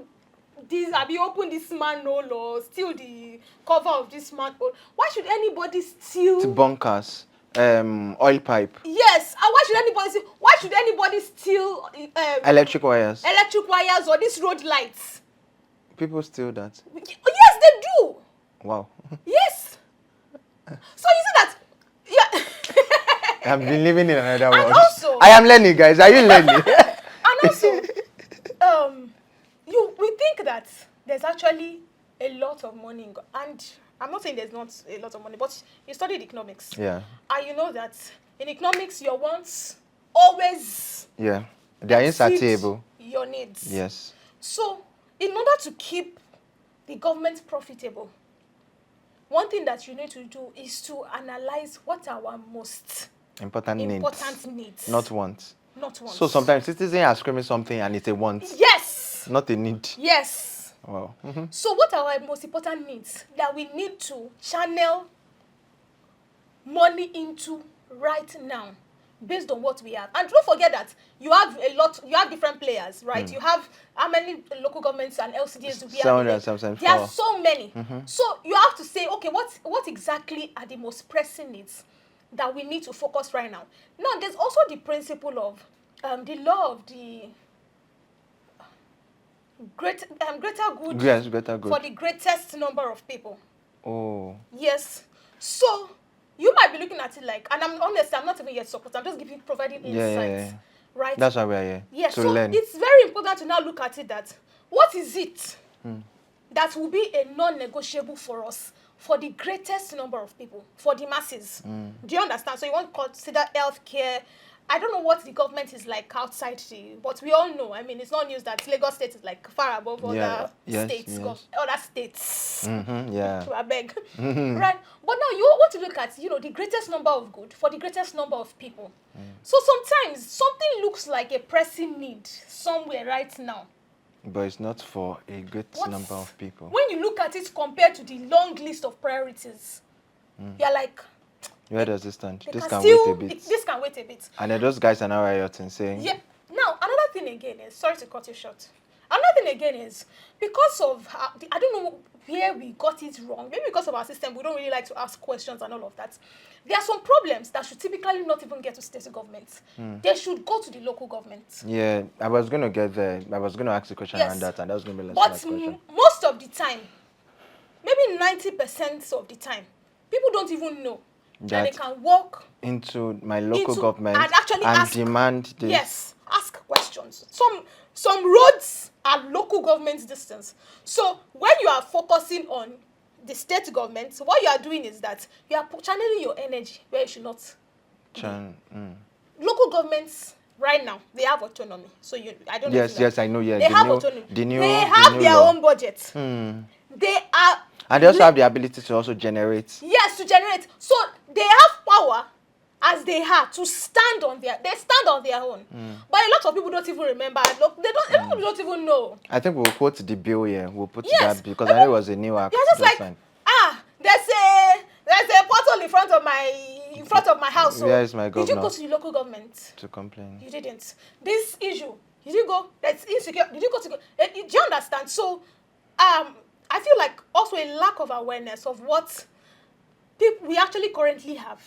this? Have you opened this man or steal the cover of this man? Why should anybody steal? To bunkers, oil pipe, Yes, and why should anybody steal electric wires. or these road lights? People steal that. Yes, they do. Wow. Yes. So you see that? Yeah. I've been living in another world. also- I am learning, guys. Are you learning? And also, we think that there's actually a lot of money and I'm not saying there's not a lot of money, but you studied economics. Yeah. And you know that in economics, your wants always Yeah. They are exceed insatiable. your needs. Yes. So, in order to keep the government profitable, one thing that you need to do is to analyze what are our most Important needs. Not wants. Not wants. So sometimes citizens are screaming something and it's a want, Yes. not a need. Yes. Wow. So what are our most important needs that we need to channel money into right now based on what we have? And don't forget that you have different players, right? You have how many local governments and LCDs do we have? 774. There are so many. So you have to say, okay, what exactly are the most pressing needs that we need to focus right now? Now, there's also the principle of the law of the greater good Yes, greater good. for the greatest number of people. Oh. Yes. So you might be looking at it like, and I'm honest, I'm not even yet supporting. I'm just providing insights, right? That's why we are here. Yeah. To So learn. it's very important to now look at it that what is it that will be a non-negotiable for us, for the greatest number of people, for the masses. Do you understand? So you want to consider healthcare. I don't know what the government is like outside but we all know. I mean, it's not news that Lagos State is like far above other states. Other states. Yeah. I beg. Right? But now you want to look at, the greatest number of good for the greatest number of people. So sometimes something looks like a pressing need somewhere right now. But it's not for a great number of people. When you look at it compared to the long list of priorities, you're like, where does this stand? This can still, wait a bit. This can wait a bit. And then those guys are now rioting, saying... Yeah. Now, another thing again is, sorry to cut you short. Another thing again is, because of, I don't know where we got it wrong. Maybe because of our system, we don't really like to ask questions and all of that. There are some problems that should typically not even get to state governments. They should go to the local government. Yeah, I was going to get there. I was going to ask a question on that, and that was going to be the last question. But most of the time, maybe 90% of the time, people don't even know that they can walk into my local government and actually demand this. Yes, ask questions. Some roads are local government distance. So when you are focusing on the state government, what you are doing is that you are channeling your energy where you should not. Local governments right now, they have autonomy. So I don't know. Yes, I know. Yeah, they have autonomy. They have their own budget. They are. And they also have the ability to also generate. Yes, to generate. So they have power as they have to stand on their own. But a lot of people don't even remember. Look, they don't even know. I think we'll quote the bill here. We'll put that because I know it was a new act. You're just like, there's a portal in front of my house. So where is my governor? Did you go to the local government to complain? You didn't. This issue, did you go? That's insecure. Did you go to go? Do you understand? So, I feel like also a lack of awareness of what we actually currently have.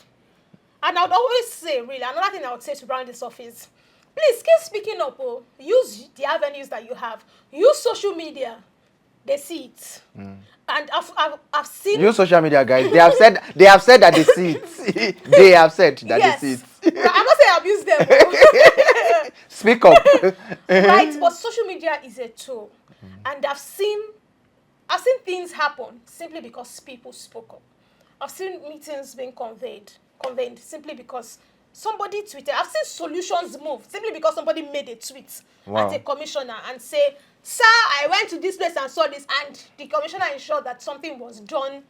And I would always say, really, another thing I would say to round this off is, please keep speaking up. Use the avenues that you have. Use social media. They see it. And I've seen... Use social media, guys. They have said that they see it. They have said that they see it. I'm not saying abuse them. Speak up. Right, but social media is a tool. And I've seen things happen simply because people spoke up. I've seen meetings being convened simply because somebody tweeted. I've seen solutions move simply because somebody made a tweet at a commissioner and say, "Sir, I went to this place and saw this," and the commissioner ensured that something was done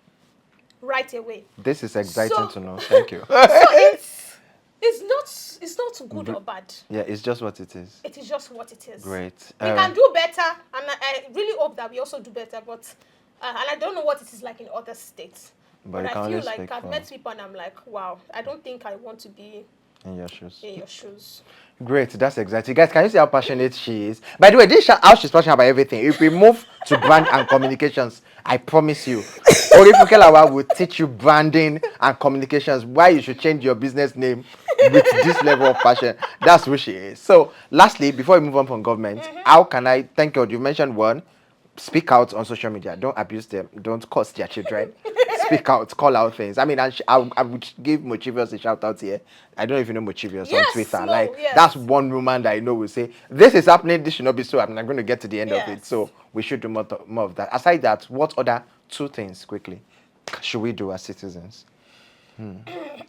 right away. This is exciting to know. Thank you. So it's not good or bad. Yeah, it's just what it is. It is just what it is. Great. We can do better, and I really hope that we also do better. But and I don't know what it is like in other states. But I feel like I've met people and I'm like, wow, I don't think I want to be in your shoes. Great, that's exciting. Guys, can you see how passionate she is? By the way, this is how she's passionate about everything. If we move to brand and communications, I promise you, Orifukelawa will teach you branding and communications, why you should change your business name with this level of passion. That's who she is. So, lastly, before we move on from government, how can I thank you? You mentioned one. Speak out on social media. Don't abuse them. Don't curse their children. Speak out. Call out things. I mean, I would give Mochivious a shout out here. I don't know if you know Mochivious on Twitter. That's one woman that I know will say, this is happening, this should not be so. I'm not going to get to the end of it. So we should do more of that. Aside that, what other two things, quickly, should we do as citizens?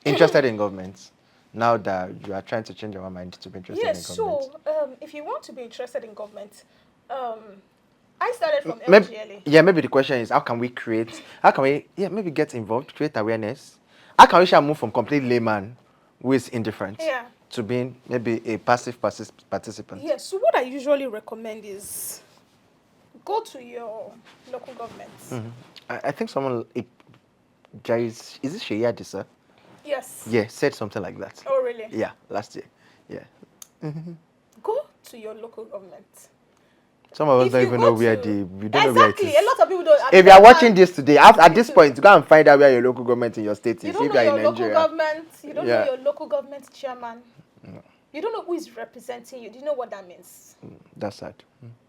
Interested in government. Now that you are trying to change your mind to be interested in government. So if you want to be interested in government, I started from LGLA. Maybe the question is, how can we maybe get involved, create awareness? How can we move from complete layman who is indifferent to being maybe a passive participant? Yes, so what I usually recommend is go to your local government. I think someone, is it Sheya Disa? Yes. Yeah, said something like that. Oh, really? Yeah, last year. Yeah. Go to your local government. Some of us don't even know where we don't know where it is. A lot of people don't. If you are watching this today, at this point, go and find out where your local government in your state is. You don't know your local government. You don't know your local government chairman. You don't know who is representing you. Do you know what that means? That's sad.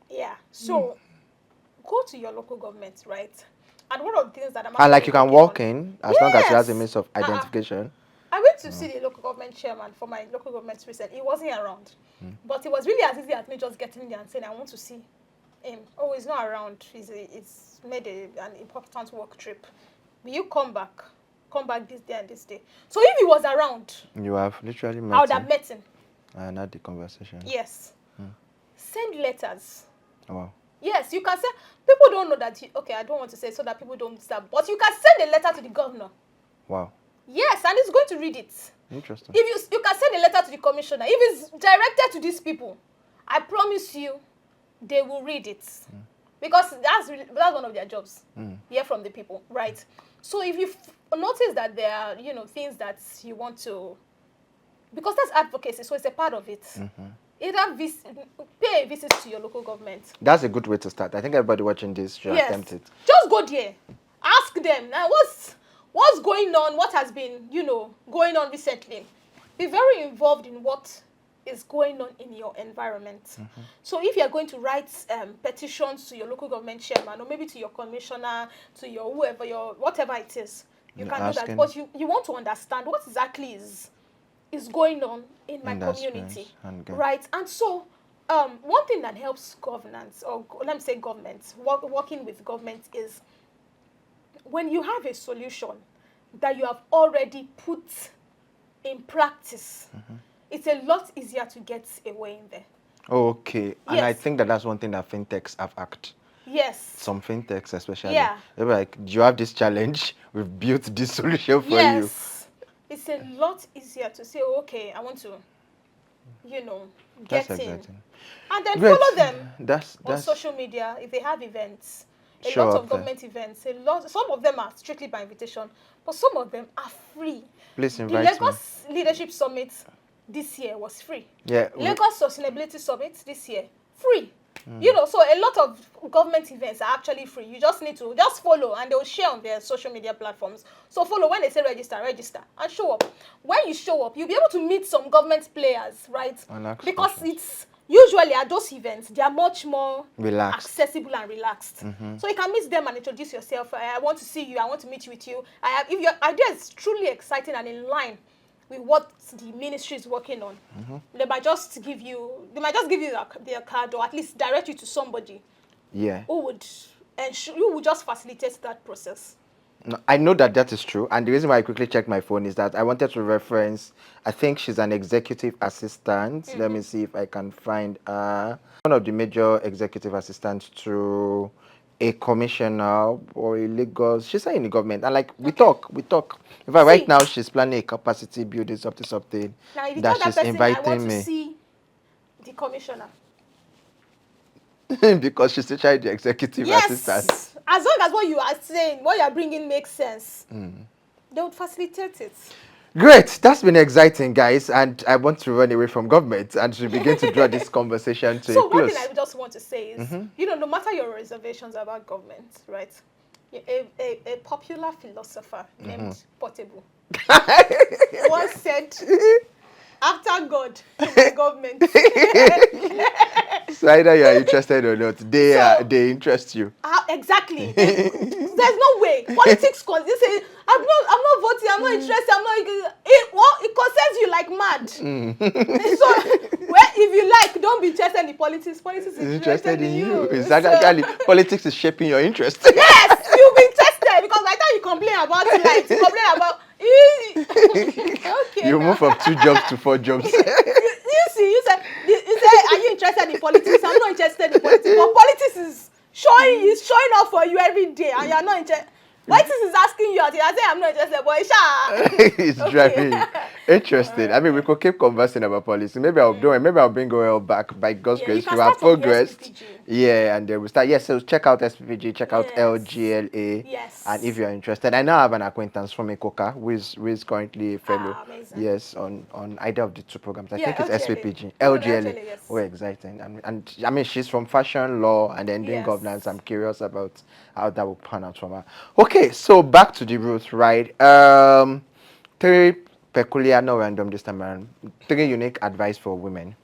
Yeah. So go to your local government, right? And one of the things that I'm And like actually you can working walk on, in as long as you have a yes, means of identification. I went to see the local government chairman for my local government recently. He wasn't around. But it was really as easy as me just getting there and saying, I want to see him. Oh, he's not around. He's made an important work trip. Will you come back? Come back this day and this day. So if he was around, You have literally I met would have him met him. and had the conversation. Yes. Send letters. Oh, wow. Yes, you can send. People don't know that. Okay, I don't want to say so that people don't start. But you can send a letter to the governor. Wow. Yes, and he's going to read it. Interesting. If you can send a letter to the commissioner, if it's directed to these people, I promise you, they will read it, because that's one of their jobs. Hear from the people, right? So if you notice that there are things that you want to, because that's advocacy, so it's a part of it. Either pay a visit to your local government. That's a good way to start. I think everybody watching this should attempt it. Just go there, ask them now what's going on, what has been going on recently. Be very involved in what is going on in your environment. So if you're going to write petitions to your local government chairman, or maybe to your commissioner, to your whoever, whatever it is, you can do that. But you want to understand what exactly is going on in my community, right? And so one thing that helps governance, or let me say government, working with government, is when you have a solution that you have already put in practice, it's a lot easier to get away in there. Okay. And I think that's one thing that fintechs have act. Yes. Some fintechs especially. Yeah. They're like, do you have this challenge? We've built this solution for you. Yes. It's a lot easier to say, okay, I want to, get in. Exciting. And then follow them That's on social media if they have events. A Sure lot of government events. Some of them are strictly by invitation, but some of them are free. Please The invite Lagos Leadership Summit this year was free. Yeah. Lagos Sustainability Summit this year, free. So a lot of government events are actually free. You just need to follow, and they'll share on their social media platforms. So follow. When they say register, and show up. When you show up, you'll be able to meet some government players, right? Because it's usually at those events, they are much more accessible and relaxed. So you can meet them and introduce yourself. I want to see you. I want to meet with you. If your idea is truly exciting and in line with what the ministry is working on, they might just give you their card, or at least direct you to somebody. Yeah. Who would you would just facilitate that process. No, I know that is true, and the reason why I quickly checked my phone is that I wanted to reference, I think she's an executive assistant. Let me see if I can find one of the major executive assistants to a commissioner or a Lagos. She's in the government, and like we talk. In fact, right now she's planning a capacity building something Now, if you that tell she's that person, inviting I want me to see the commissioner. because she's actually the executive assistant. As long as what you are saying, what you are bringing makes sense, they would facilitate it. Great, that's been exciting, guys, and I want to run away from government and to begin to draw this conversation to a close. So one thing I just want to say is, no matter your reservations about government, right? A popular philosopher named Portable once said, after God, the government. So either you are interested or not, they interest you. Exactly. There's no way. Politics, you say, I'm not voting, I'm not interested, it concerns you like mad. So, if you like, don't be interested in politics. Politics is interested in you. Exactly. Politics is shaping your interest. Yes, you'll be interested, because by the time you complain about life, you complain about okay. You move from 2 jobs to 4 jobs. You say, are you interested in politics? I'm not interested in politics. But politics is showing up for you every day, and you're not interested. Politics is asking you out. I say I'm not interested, but it's driving you. Interesting. I mean, we could keep conversing about politics. Maybe I'll bring Goel back by God's grace. You have progressed. Yeah, and then we start. Yes, so check out SPPG, check out LGLA. Yes. And if you're interested, I now have an acquaintance from Ekoka who is currently a fellow. Yes, on either of the 2 programs. I think it's SPPG. LGLA. Yes. Oh, exciting. And I mean, she's from fashion law and then doing governance. I'm curious about how that will pan out from her. Okay, so back to the roots, right? 3 peculiar, no random this time around. 3 unique advice for women.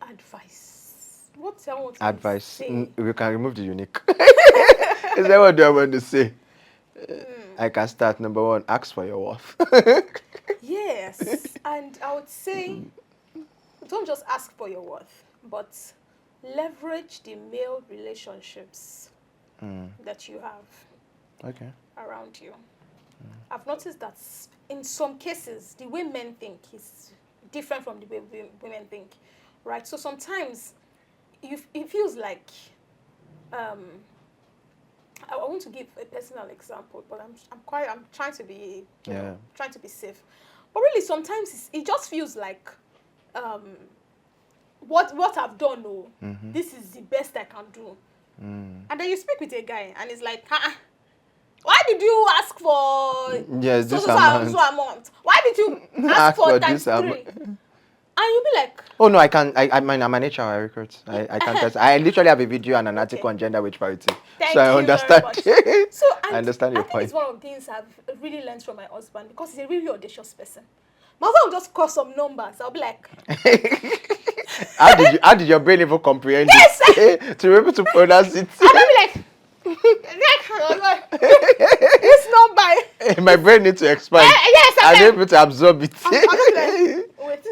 advice. What I want to Advice. say? We can remove the unique. Is that what do I want to say? I can start. Number one, ask for your worth. Yes, and I would say, don't just ask for your worth, but leverage the male relationships that you have Okay. around you. I've noticed that in some cases, the way men think is different from the way women think, right? So sometimes it feels like, I want to give a personal example, but I'm trying to be, trying to be safe. But really, sometimes it just feels like, what I've done, this is the best I can do. And then you speak with a guy, and it's like, why did you ask for this amount? so amount? Why did you ask for times 3? And you'll be like, oh no, I can. I'm an HR recruit. I can test. I literally have a video and an article on gender wage parity. Thank so I you understand. very much. So I understand your I think point. it's one of the things I've really learned from my husband, because he's a really audacious person. My husband will just cross some numbers. I'll be like, how did your brain even comprehend yes, it to be able to pronounce it? I'll be like, this number. My brain needs to expand. Yes, I'm able to absorb it. I'll be like, wait,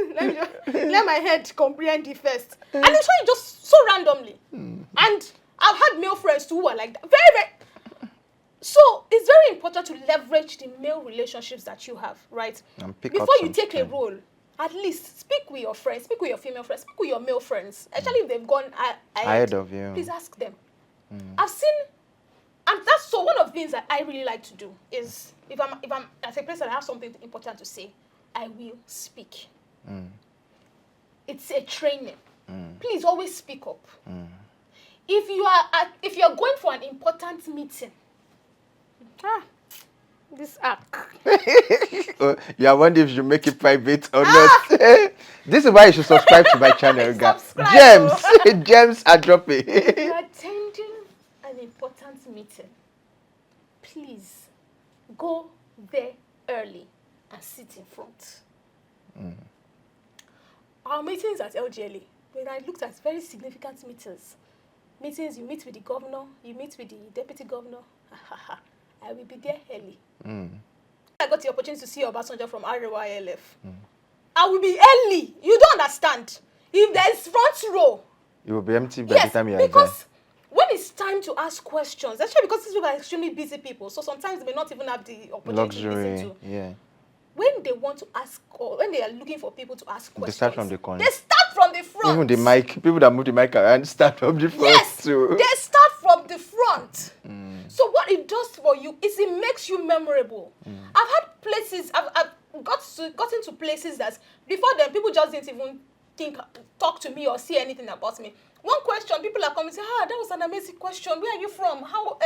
let my head comprehend it first. And it's just so randomly. And I've had male friends too who are like that. Very, very. So it's very important to leverage the male relationships that you have, right? And pick Before up you take a something. role, at least speak with your friends, speak with your female friends, speak with your male friends. Especially if they've gone Ahead of you. Please ask them. I've seen, and that's so one of the things that I really like to do is if I'm at a place and I have something important to say, I will speak. It's a training. Please always speak up. If you're going for an important meeting, this app. You are wondering if you make it private or not. This is why you should subscribe to my channel, guys. Gems are dropping. If you're attending an important meeting, please go there early and sit in front. Our meetings at LGLA, when I looked at very significant meetings, you meet with the governor, you meet with the deputy governor. I will be there early. I got the opportunity to see Obasanjo from Arewa ILF. I will be early. You don't understand. If there's front row, it will be empty by the time you are there. because when it's time to ask questions, especially because these people are extremely busy people, so sometimes they may not even have the opportunity to listen to. Yeah. When they want to ask, or when they are looking for people to ask questions, They start from the corner. They start from the front. Even the mic, people that move the mic around start from the front yes, too. They start from the front. So what it does for you is it makes you memorable. I've had places, I've gotten to places that before then people just didn't even talk to me or see anything about me. One question, people are coming and say, that was an amazing question. Where are you from? How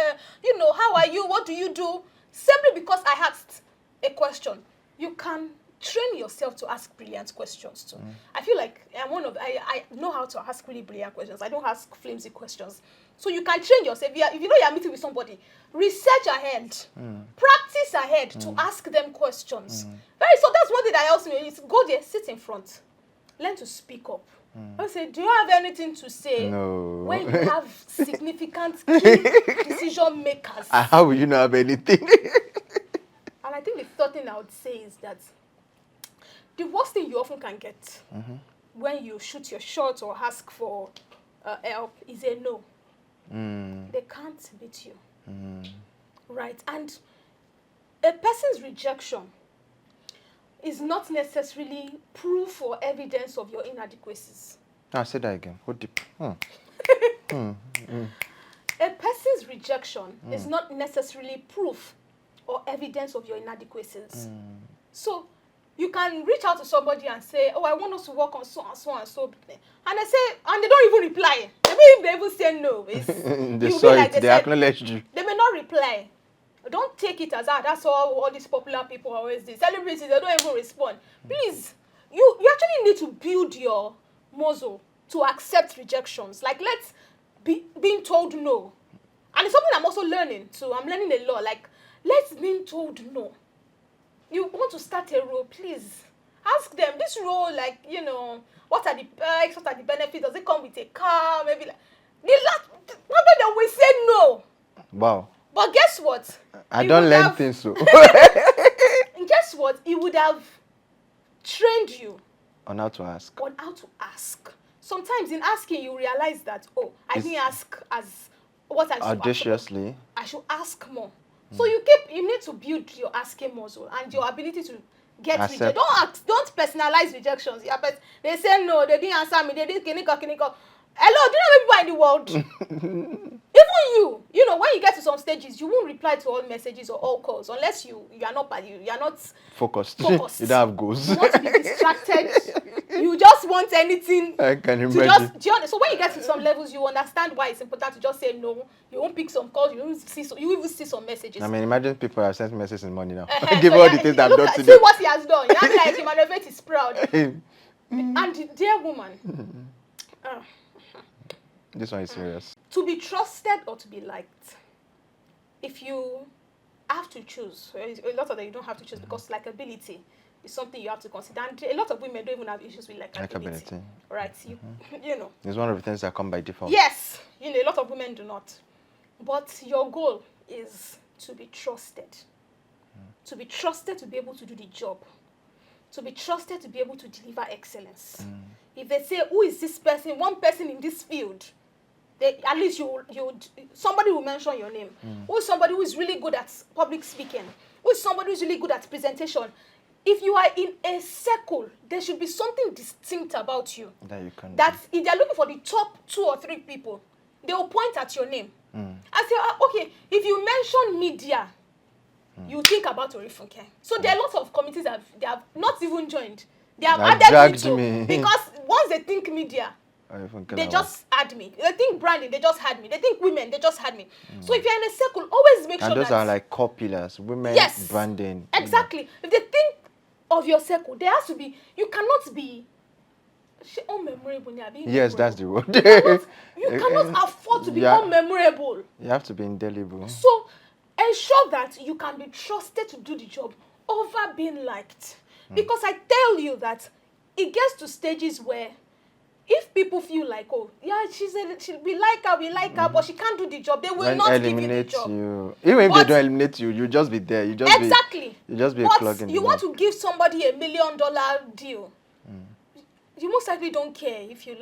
are you? What do you do? Simply because I asked a question. You can train yourself to ask brilliant questions too. I feel like I know how to ask really brilliant questions. I don't ask flimsy questions. So you can train yourself. If you know you're meeting with somebody, research ahead, practice ahead to ask them questions. So that's one thing that helps me is go there, sit in front, learn to speak up. I say, do you have anything to say? No. When you have significant key decision makers. How will you not have anything? And I think the third thing I would say is that the worst thing you often can get when you shoot your shot or ask for help is a no. They can't beat you. Right? And a person's rejection is not necessarily proof or evidence of your inadequacies. Say that again. What deep? A person's rejection is not necessarily proof or evidence of your inadequacies. So you can reach out to somebody and say, I want us to work on so and so and so. And they say, and they don't even reply. Maybe if they even say no, they saw it, they acknowledged you. They may not reply. Don't take it as that's all these popular people always do. Celebrities, they don't even respond. Please, you actually need to build your muscle to accept rejections. Like, being told no. And it's something I'm also learning too. I'm learning a lot. Like, let's being told no. You want to start a role, please ask them. this role, like, what are the perks, what are the benefits? Does it come with a car? Maybe like the last they will say no. Wow. But guess what? I don't learn things so. And guess what? He would have trained you On how to ask. on how to ask. Sometimes in asking, you realize that, I didn't ask as what I should audaciously. I should ask more. So you need to build your asking muscle and your ability to get rejected. Don't personalize rejections. They say no, they didn't answer me, they didn't kiniko. Hello, do you know people in the world? Even when you get to some stages, you won't reply to all messages or all calls unless you are not focused. You don't have goals. You want to be distracted. You just want anything. I can imagine. So when you get to some levels, you understand why it's important to just say no. You won't pick some calls. You even see some messages. I mean, imagine people have sent messages in money now. Give all the things I've done to them. See what he has done. You like Emmanuel is proud. And dear woman. This one is serious. To be trusted or to be liked. If you have to choose, a lot of them you don't have to choose because likability is something you have to consider. And a lot of women don't even have issues with likability. Right? It's one of the things that come by default. Yes. A lot of women do not. But your goal is to be trusted. To be trusted to be able to do the job. To be trusted to be able to deliver excellence. If they say, who is this person? One person in this field. At least somebody will mention your name. Who is somebody who is really good at public speaking? Who is somebody who is really good at presentation? If you are in a circle, there should be something distinct about you. That you can. That if they are looking for the top 2 or 3 people, they will point at your name. And say, okay, if you mention media, you think about Orifunke. So there are lots of committees that they have not even joined. They have added me because once they think media, they just add me. They think branding, they just had me. They think women, they just had me. So if you're in a circle, always make sure that... And those are like core pillars. Women, branding. Exactly. If they think of your circle, there has to be... You cannot be... unmemorable. Yes, that's the word. You cannot afford to be unmemorable. You have to be indelible. So ensure that you can be trusted to do the job over being liked. Because I tell you that it gets to stages where if people feel like, we like her, but she can't do the job, they will not give you the job. Even if they don't eliminate you, you'll just be there. You just be a plug in. You want to give somebody $1 million deal. You most likely don't care if you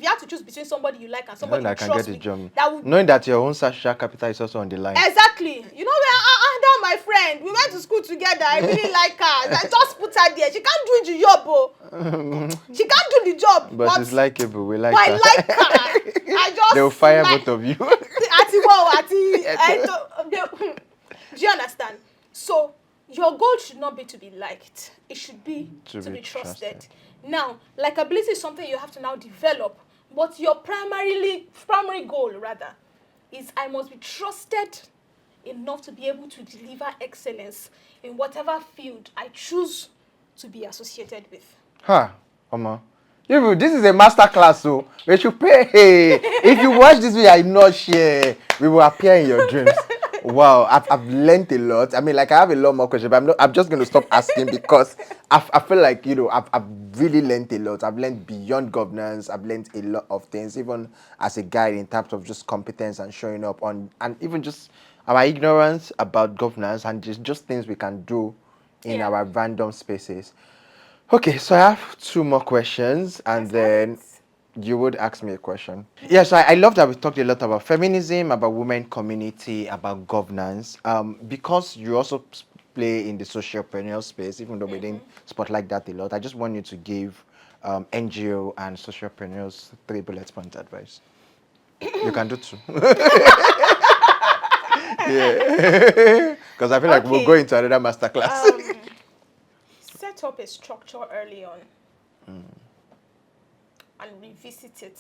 have to choose between somebody you like and somebody you trust. Knowing that your own social capital is also on the line. Exactly. That my friend, we went to school together. I really like her. I just put her there. She can't do the job, she can't do the job. But she's likable. We like her. I like her. They'll fire both of you. Do you understand? So your goal should not be to be liked. It should be to be trusted. Now, likability is something you have to now develop. But your primary goal, rather, is I must be trusted enough to be able to deliver excellence in whatever field I choose to be associated with. Oma. This is a master class, so we should pay. If you watch this video, I not share. We will appear in your dreams. Wow, I've learned a lot. I mean, I have a lot more questions, but I'm just going to stop asking because I feel like, I've really learned a lot. I've learned beyond governance. I've learned a lot of things, even as a guide in terms of just competence and showing up on, and even just our ignorance about governance and just things we can do in our random spaces. Okay, so I have 2 more questions, and then you would ask me a question. Yes, I love that we talked a lot about feminism, about women community, about governance, because you also play in the socialpreneur space, even though we didn't spotlight that a lot. I just want you to give NGO and socialpreneurs 3 bullet point advice. You can do 2. Because I feel like we'll go into another masterclass. Set up a structure early on and revisit it.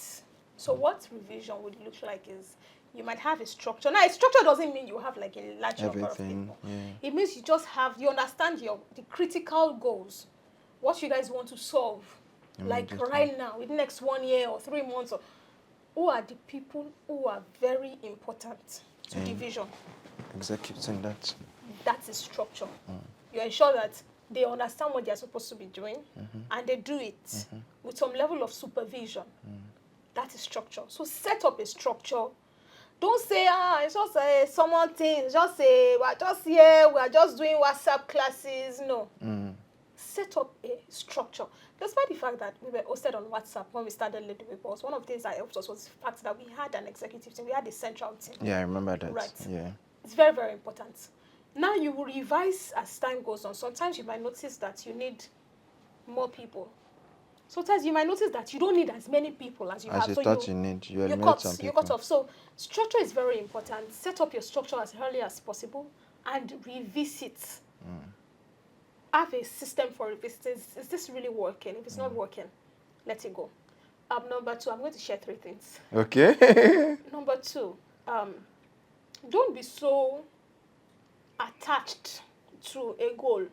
So what revision would look like is you might have a structure. Now, a structure doesn't mean you have like a large number of people. It means you understand the critical goals, what you guys want to solve, like right now, within the next 1 year or 3 months. Who are the people who are very important to the vision? Executing that. That is structure. You ensure that they understand what they're supposed to be doing, and they do it with some level of supervision. That is structure. So set up a structure. Don't say, it's just a someone thing. Just say, we're just here, we're just doing WhatsApp classes. No. Set up a structure. Despite the fact that we were hosted on WhatsApp when we started Little Reports, one of the things that helped us was the fact that we had an executive team, we had a central team. Yeah, I remember that. Right. Yeah. It's very, very important. Now you will revise as time goes on. Sometimes you might notice that you need more people. Sometimes you might notice that you don't need as many people as you have. As you thought you need, you eliminate some people. You cut off. So structure is very important. Set up your structure as early as possible and revisit. Have a system for revisiting. Is this really working? If it's not working, let it go. Number 2, I'm going to share 3 things. Okay. Number 2, don't be so attached to a goal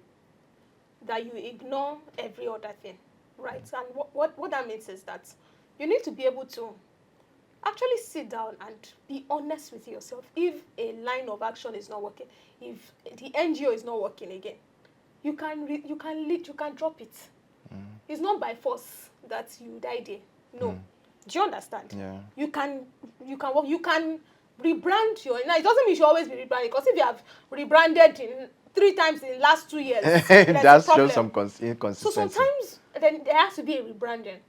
that you ignore every other thing, right? And what that means is that you need to be able to actually sit down and be honest with yourself. If a line of action is not working, if the NGO is not working again, you can drop it. It's not by force that you die there. No. Do you understand? Yeah. You can rebrand your. Now it doesn't mean you should always be rebranded, because if you have rebranded 3 times in the last 2 years, that's just some inconsistency. So sometimes then there has to be a rebranding.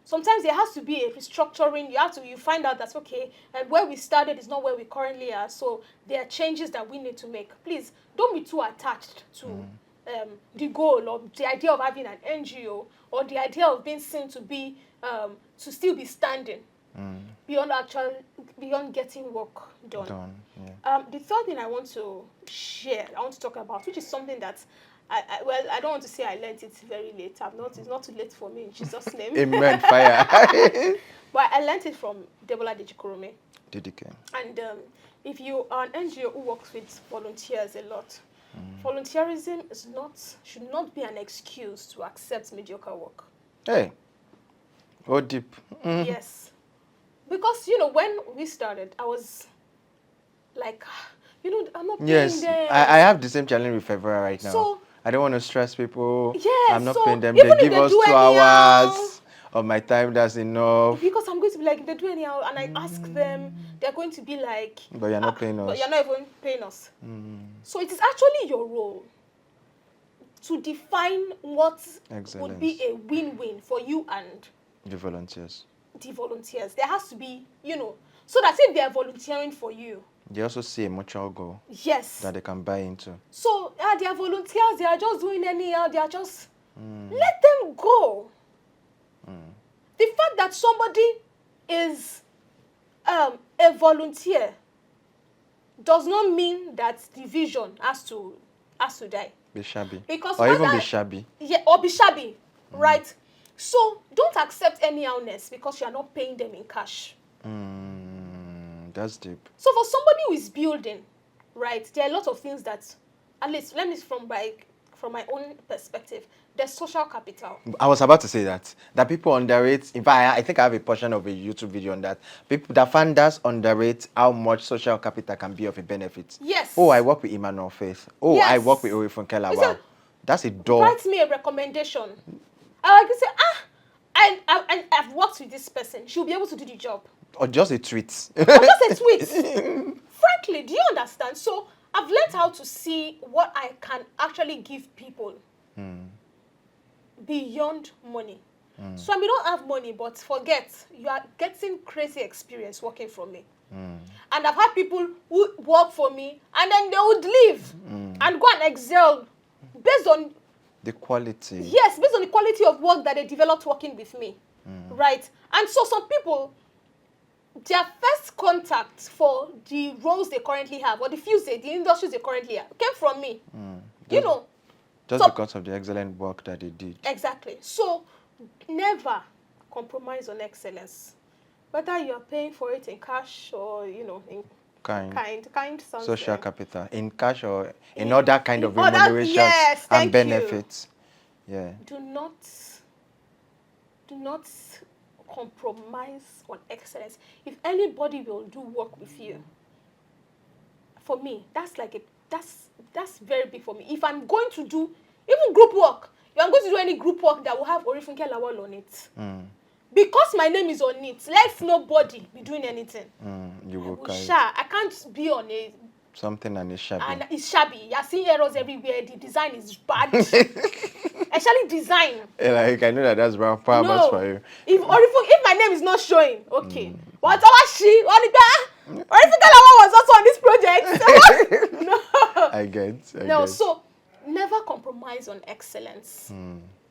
Sometimes there has to be a restructuring. You find out that's okay, and where we started is not where we currently are. So there are changes that we need to make. Please don't be too attached to the goal or the idea of having an NGO or the idea of being seen to be to still be standing beyond getting work done. Yeah. The third thing I want to talk about, which is something that I don't want to say I learned it very late. It's not too late for me in Jesus' name. Amen. Fire. But I learned it from Debola Dijikurumi. DDK. And if you are an NGO who works with volunteers a lot, volunteerism should not be an excuse to accept mediocre work. Hey. Oh, deep. Yes. Because, when we started, I was like, I'm not paying them. I have the same challenge with February right now. So, I don't want to stress people. Yes, I'm not so paying them. even They if give they us do 2 hours of my time. That's enough. Because I'm going to be like, if they do anyhow, and I ask them, they're going to be like, but you're not paying us. But you're not even paying us. So it is actually your role to define what would be a win-win for you and the volunteers. There has to be, so that if they are volunteering for you, they also see a mutual goal. Yes. That they can buy into. So they are volunteers. They are just doing anyhow. They are just let them go. The fact that somebody is a volunteer does not mean that the vision has to die. Be shabby. Because or even be shabby. Yeah, or be shabby, right? So don't accept any illness because you are not paying them in cash. That's deep. So for somebody who is building, right, there are a lot of things that, at least let me from my own perspective, there's social capital. I was about to say that people underrate. In fact, I think I have a portion of a YouTube video on that. The founders underrate how much social capital can be of a benefit. Yes. Oh, I work with Emmanuel Faith. Oh, yes. I work with Ori Funkela. Wow. That's a door. Write me a recommendation. I can say, I've worked with this person. She'll be able to do the job. Or just a tweet. Frankly, do you understand? So I've learned how to see what I can actually give people beyond money. So I may not have money, but forget, you are getting crazy experience working for me. And I've had people who work for me and then they would leave and go and excel based on the quality. Yes, based on the quality of work that they developed working with me. Right? And so some people, their first contact for the roles they currently have, or the industries they currently have, came from me. Just because of the excellent work that they did. Exactly. So never compromise on excellence. Whether you are paying for it in cash or, in kind social capital. In cash or in other kind of remunerations and benefits. Yeah. Do not compromise on excellence. If anybody will do work with you, for me, that's very big for me. If Even group work. If I'm going to do any group work that will have Orifunke Lawal on it. Because my name is on it, let nobody be doing anything. You will carry I can't be on a something and it's shabby. and it's shabby. You're seeing errors everywhere. The design is bad. Especially design. Like I know that's wrong performance for you. If my name is not showing, okay. But Orifunke Lawal was also on this project. No. I get. So never compromise on excellence.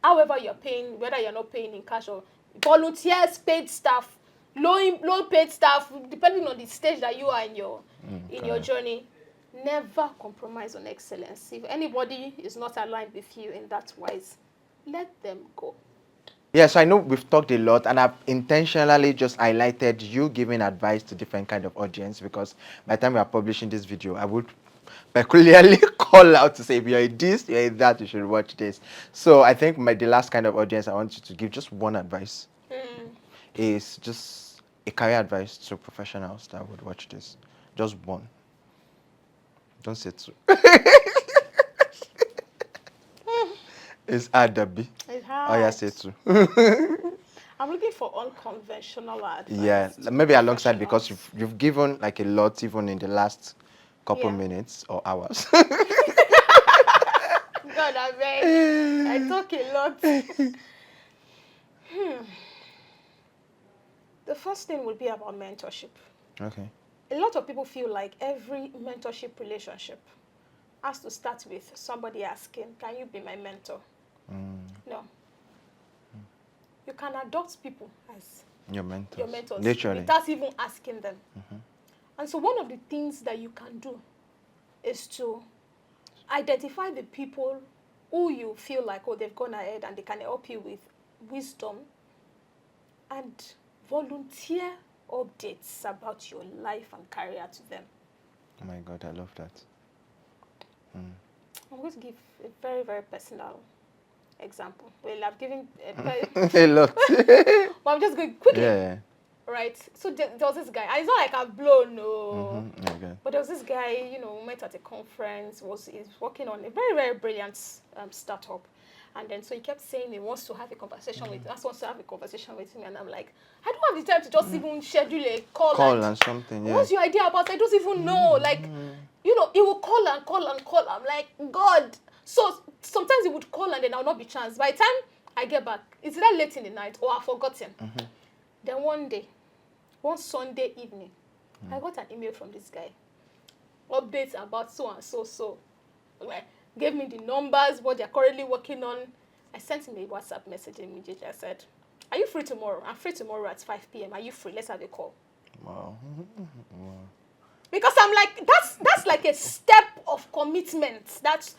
However you're paying, whether you're not paying in cash or volunteers, paid staff, low paid staff, depending on the stage that you are in your journey, never compromise on excellence. If anybody is not aligned with you in that wise, let them go. Yes, I know we've talked a lot, and I've intentionally just highlighted you giving advice to different kind of audience, because by the time we are publishing this video, I would peculiarly call out to say, if you're this, you're that, you should watch this. So I think the last kind of audience I want you to give just one advice is just a career advice to professionals that would watch this. Just one. Don't say two. It's hard, Debbie. It's hard. Oh, yeah, say two. I'm looking for unconventional advice. Yeah, maybe alongside, because you've given like a lot even in the last couple minutes or hours. God, I beg. I talk a lot. The first thing would be about mentorship. Okay. A lot of people feel like every mentorship relationship has to start with somebody asking, can you be my mentor? No. You can adopt people as your mentors. Literally. Without even asking them. And so one of the things that you can do is to identify the people who you feel like, oh, they've gone ahead and they can help you with wisdom, and volunteer updates about your life and career to them. Oh my God, I love that. I'm going to give a very, very personal example. Well, I've given a lot. But I'm just going quickly. Yeah. Right. So there was this guy. And it's not like I've blown, no. Okay. But there was this guy, met at a conference, he's working on a very, very brilliant startup. And then so he kept saying he wants to have a conversation with me. Wants to have a conversation with me. And I'm like, I don't have the time to just even schedule a call and something. Yeah. What's your idea about it? I don't even know. Like, he will call and call and call. I'm like, God. So sometimes he would call and then I'll not be chanced. By the time I get back, it's either late in the night or I've forgotten. Then one Sunday evening, I got an email from this guy. Updates about so and so. Like, gave me the numbers, what they're currently working on. I sent him a WhatsApp message immediately. I said, are you free tomorrow? I'm free tomorrow at 5 p.m. Are you free? Let's have a call. Wow. Because I'm like, that's like a step of commitment. That's...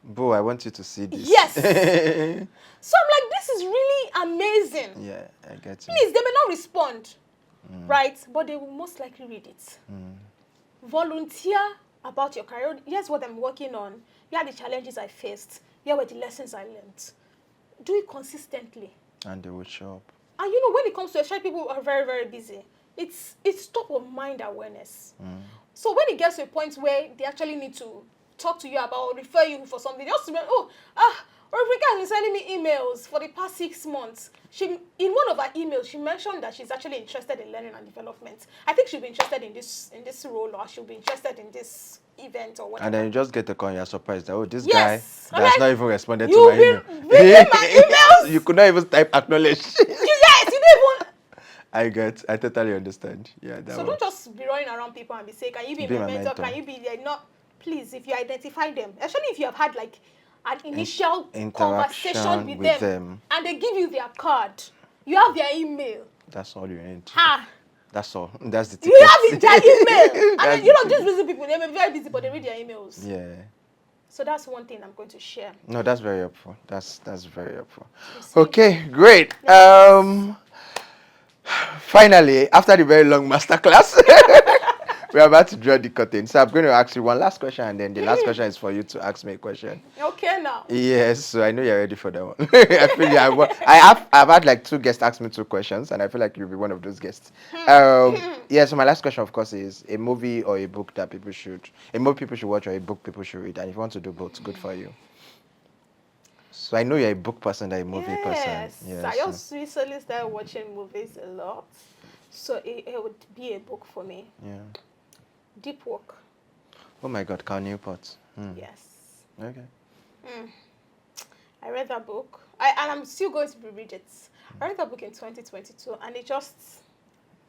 Boo, I want you to see this. Yes. So I'm like, this is really amazing. Yeah, I get you. Please, they may not respond, right? But they will most likely read it. Volunteer about your career. Here's what I'm working on. Here are the challenges I faced. Here were the lessons I learned. Do it consistently. And they will show up. And when it comes to HR, people are very, very busy. It's top of mind awareness. So when it gets to a point where they actually need to talk to you about or refer you for something, just remember, Orifunke has been sending me emails for the past 6 months. In one of her emails, she mentioned that she's actually interested in learning and development. I think she'll be interested in this role, or she'll be interested in this event or whatever. And then you just get the call and you're surprised that, this guy has not even responded to my email. Reading my emails? You could not even type acknowledge. Yes, you don't even... I totally understand. Yeah. So don't just be running around people and be saying, can you be my mentor? Can you be there? No, please, if you identify them, especially if you have had like an initial conversation with them and they give you their card, you have their email. That's all you need. That's all. That's the ticket. You have their email. And then, these busy people, they may be very busy, but they read their emails. Yeah. So that's one thing I'm going to share. No, that's very helpful. That's very helpful. Okay, great. Finally, after the very long masterclass, we're about to draw the curtain. So I'm going to ask you one last question, and then the last question is for you to ask me a question. Okay, now. Yes, so I know you're ready for that one. I feel I've had like 2 guests ask me 2 questions, and I feel like you'll be one of those guests. So my last question, of course, is a movie or a book that a movie people should watch or a book people should read. And if you want to do both, good for you. So I know you're a book person, than a movie person. Yes, I just recently started watching movies a lot, so it would be a book for me. Yeah. Deep Work. Oh my God, Cal Newport. Yes. Okay. I read that book, and I'm still going to reread it. I read that book in 2022, and it just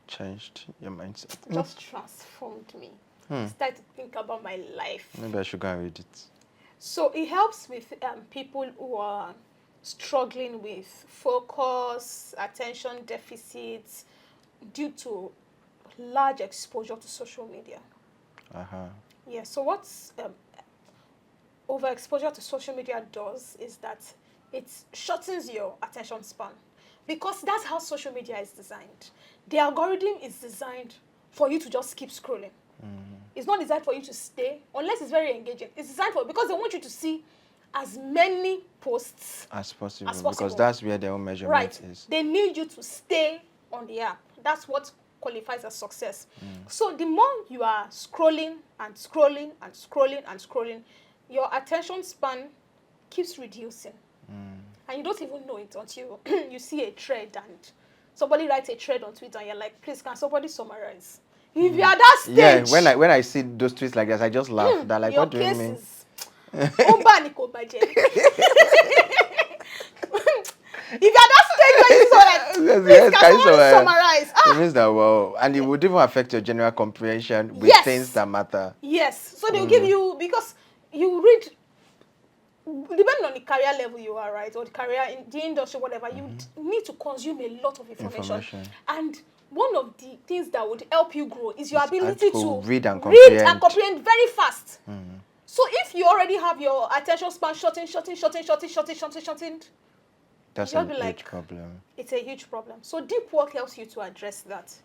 Changed your mindset. just transformed me. I started to think about my life. Maybe I should go and read it. So it helps with people who are struggling with focus, attention deficits due to large exposure to social media. Yeah, so what's overexposure to social media does is that it shortens your attention span, because that's how social media is designed. The algorithm is designed for you to just keep scrolling. It's not designed for you to stay, unless it's very engaging. It's designed for, because they want you to see as many posts as possible, because that's where their own measurement is. They need you to stay on the app. That's what qualifies as success. So the more you are scrolling and scrolling and scrolling and scrolling, your attention span keeps reducing. And you don't even know it until you see a thread and somebody writes a thread on Twitter and you're like, please, can somebody summarize? If you are that stage... Yeah, when I see those tweets like this, I just laugh. They're like, what do you mean? If you're that stage where you please, can someone summarize? It means that, well, and it would even affect your general comprehension with things that matter. Yes. So they'll give you, because you read, depending on the career level you are, right, or the career in the industry, whatever, you need to consume a lot of information. And one of the things that would help you grow is your ability to read and comprehend very fast. So if you already have your attention span shortened, that's a huge problem. It's a huge problem. So Deep Work helps you to address that.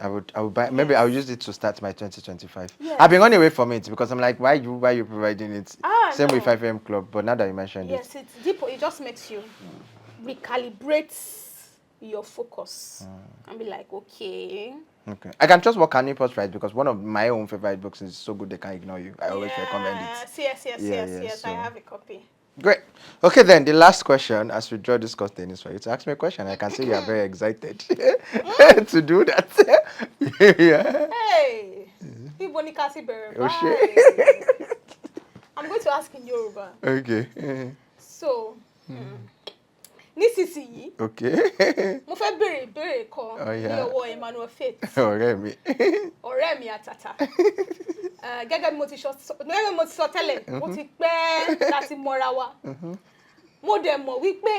I would buy. Maybe I'll use it to start my 2025. Yes. I've been going away from it because I'm like, why you providing it? Same with 5 AM Club, but now that you mentioned it. Yes, it's Deep Work. It just makes you recalibrate your focus and be like, okay. I can trust what Cal Newport writes, because one of my own favorite books is So Good They Can't Ignore You. I always recommend it. Yes. So. I have a copy. Great. Okay, then the last question, as we draw this curtain, for you to ask me a question. I can see you are very excited to do that. Yeah. Hey, I'm going to ask in Yoruba. Okay. So, nísinsìnyí. Okay. Mo fẹ́ béèrè ìbéèrè kan ní ọwọ́ Emmanuel Faith. Ọ̀rẹ́ mi. Ọ̀rẹ́ mi àtàtà. Gẹ́gẹ́ bí mo ti sọ tẹ́lẹ̀, mo ti pẹ́ láti mọ́ra wa. Mo dẹ̀ mọ̀ wípé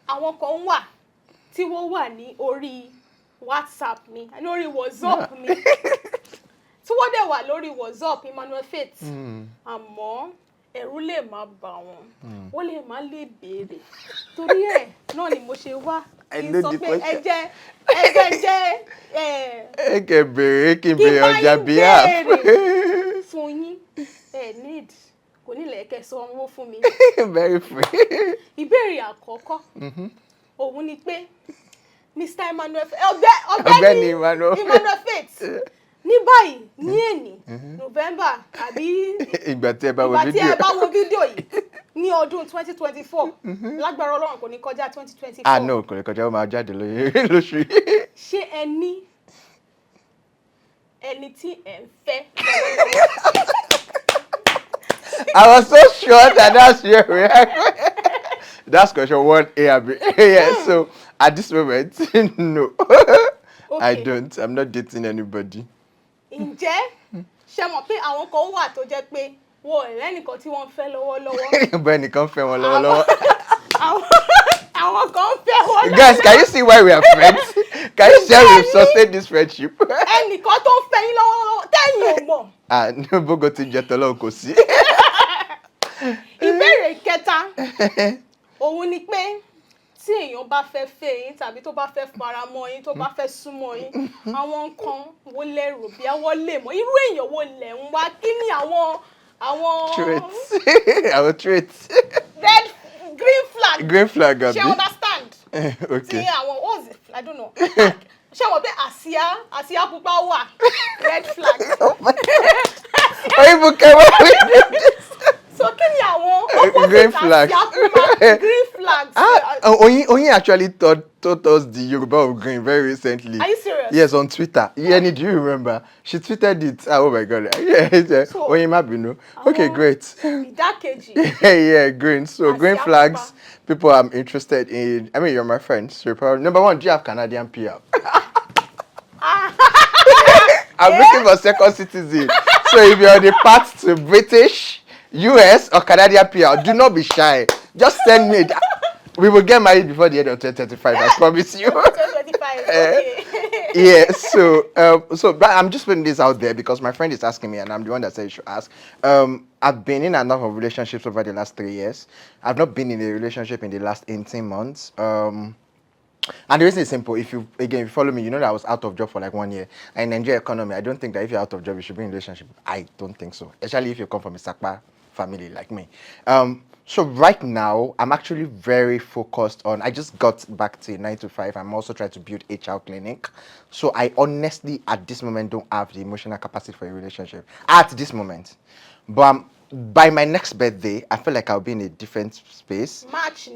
àwọn kan wà tí wọ́n wà ní orí WhatsApp mi, ní orí WhatsApp mi. Tí wọ́n dẹ̀ wà lórí WhatsApp Emmanuel Faith. Àmọ́ ẹ̀rù lè má bà wọ́n lè má lè béèrè, torí ẹ̀ náà ni mo ṣe wá kí n sọ pé ẹ̀kẹ́ béèrè kí n béèrè ọjà bíà fún yín need kò ní lẹ́ẹ̀kẹ́ sọ owó fún mi. Very free. Ìbéèrè àkọ́kọ́ òun ni pé Mr. Emmanuel ọ̀gbẹ́ni Emmanuel Faith ní báyìí ní èní November àbí ìgbà tí ẹ bá wo fídíò yìí ní ọdún 2024 lágbára Ọlọ́run kò ní kọjá 2024. No, kò ní kọjá, ó máa jáde lóṣù yìí. Ṣé ẹni tí ẹ ń fẹ́? I was so sure that's your reaction. That's question 1A and B. Yeah, so at this moment, no. I don't. I'm not dating anybody. Ǹjẹ́ ṣé mọ̀ pé àwọn kan wà tó jẹ́ pé wọ́n ò rẹ́nìkan tí wọ́n fẹ́ lọ́wọ́lọ́wọ́. Bẹ́ẹ̀ nìkan fẹ́ wọn lọ́wọ́lọ́wọ́. Àwọn kan fẹ́ wọn lọ́wọ́lọ́wọ́. Guys, can you see why we are friends? Can you see how we've sustained this friendship? Ẹnìkan tó fẹ́ yín lọ́wọ́lọ́wọ́ tẹ́yìn ò mọ̀. Ní bógo ti jẹ tọ́lọ́ kò sí. Ìbéèrè kẹta òun ni pé tí èèyàn bá fẹ́ fẹ́ yín tàbí tó bá fẹ́ fara mọ́ yín tó bá fẹ́ súnmọ́ yín, àwọn nǹkan wo lẹ rò bí àwọn lè mọ̀, irú èèyàn wo lẹ ń wá, kí ni àwọn traits. Our traits. Green flag abi. Ṣé understand? Okay. Tí àwọn what's it? I don't know. Ṣé wọ́n pé àsíá pupa wà, red flag. Oyibo kẹwàá. So kí ni àwọn opposite green flag. Àsíá pupa Green flags. Oyin actually taught us the Yoruba of green very recently. Are you serious? Yes, on Twitter. Yenny, do you remember? She tweeted it. Oh my God. Yeah, So, Oyin Mabino. Okay, great. Idakeji. Yeah, green. So green Asiapa. flags, people I'm interested in. I mean, you're my friend. So you're probably, number one, do you have Canadian PR? I'm looking for second citizen. So if you're on the path to British, US, or Canadian PR, do not be shy. Just send me. We will get married before the end of 2035. I promise you. 2025. Okay. Yeah. So but I'm just putting this out there because my friend is asking me, and I'm the one that said you should ask. I've been in and out of relationships over the last 3 years. I've not been in a relationship in the last 18 months. And the reason is simple. If you follow me, you know that I was out of job for like 1 year. And in Nigerian economy, I don't think that if you're out of job, you should be in a relationship. I don't think so. Especially if you come from a Sakpa family like me. So right now, I'm actually very focused on, I just got back to 9 to 5. I'm also trying to build HR clinic. So I honestly, at this moment, don't have the emotional capacity for a relationship. At this moment. But by my next birthday, I feel like I'll be in a different space. March.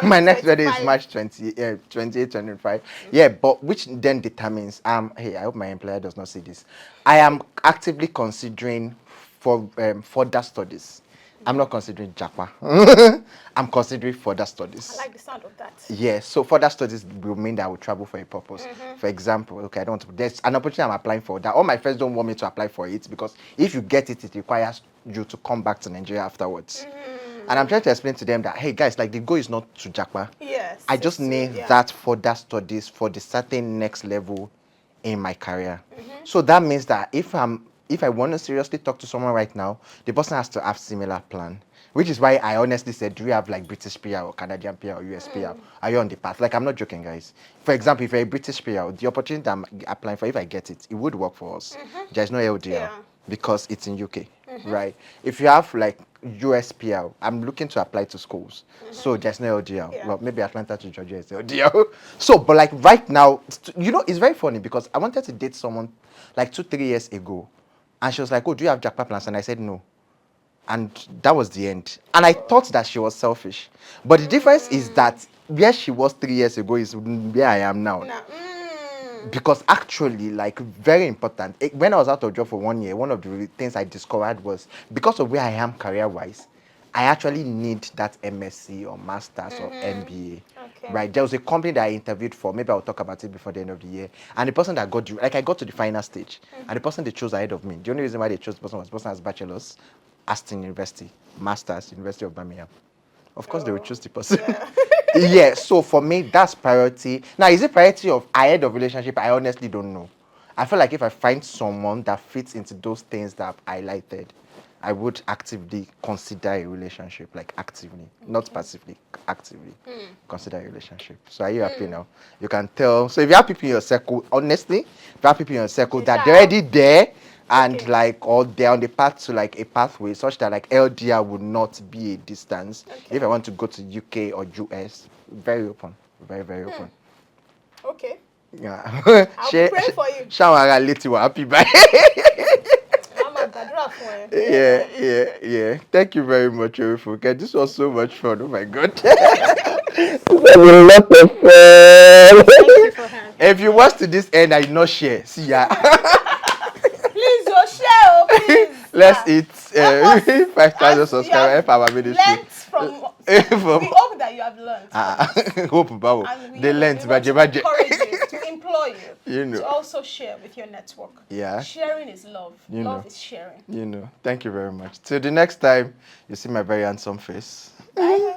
My next birthday is March 28, 25. Yeah, but which then determines, hey, I hope my employer does not see this. I am actively considering for further studies. I'm not considering Japa. I'm considering further studies. I like the sound of that. Yeah, so further studies will mean that I will travel for a purpose. For example, okay, I don't want to, there's an opportunity I'm applying for that all my friends don't want me to apply for it because if you get it, it requires you to come back to Nigeria afterwards. And I'm trying to explain to them that, hey guys, like the goal is not to Japa. Yes. I just need that further studies for the certain next level in my career. So that means that if I want to seriously talk to someone right now, the person has to have similar plan. Which is why I honestly said, do you have like British PR or Canadian PR or US PR? Are you on the path? Like, I'm not joking, guys. For example, if you're a British PR, the opportunity I'm applying for, if I get it, it would work for us. There's no LDR because it's in UK, right? If you have like US PR, I'm looking to apply to schools. So there's no LDR. Well, maybe Atlanta to Georgia is LDR. So, but like right now, you know, it's very funny because I wanted to date someone like 2-3 years ago. And she was like, oh, do you have Japa plans? And I said, no. And that was the end. And I thought that she was selfish. But the difference is that where she was 3 years ago is where I am now. Because actually, like, very important. When I was out of job for 1 year, one of the things I discovered was because of where I am career-wise, I actually need that MSc or Masters or MBA. Right? There was a company that I interviewed for. Maybe I'll talk about it before the end of the year. And the person that got, like, I got to the final stage. And the person they chose ahead of me. The only reason why they chose the person was the person has bachelor's, Aston University, Masters, University of Birmingham. Of course, they will choose the person. Yeah, so for me, that's priority. Now, is it priority of ahead of relationship? I honestly don't know. I feel like if I find someone that fits into those things that I've highlighted, I would actively consider a relationship, like actively, not passively, actively consider a relationship. So are you happy now? You can tell. So if you have people in your circle, honestly, if you have people in your circle that they're already there, and like, or they're on the path to like a pathway such that like LDR would not be a distance. If I want to go to UK or US, very open, very, very open. Okay. Yeah. I'll be praying for you. Shawara leti wa happy bye. Yeah. Thank you very much, Orifuke. This was so much fun. Oh my God. It was a lot of fun. Thank you for having me. If you watch to this end, I did not share. See ya. Please, share, please. Let's eat 5,000 subscribers. Help our ministry. Learned from we hope that you have learned. Hope about they learned. To encourage you, to implore you, know, to also share with your network. Yeah. Sharing is love. Love is sharing. You know. Thank you very much. Till the next time you see my very handsome face. Bye.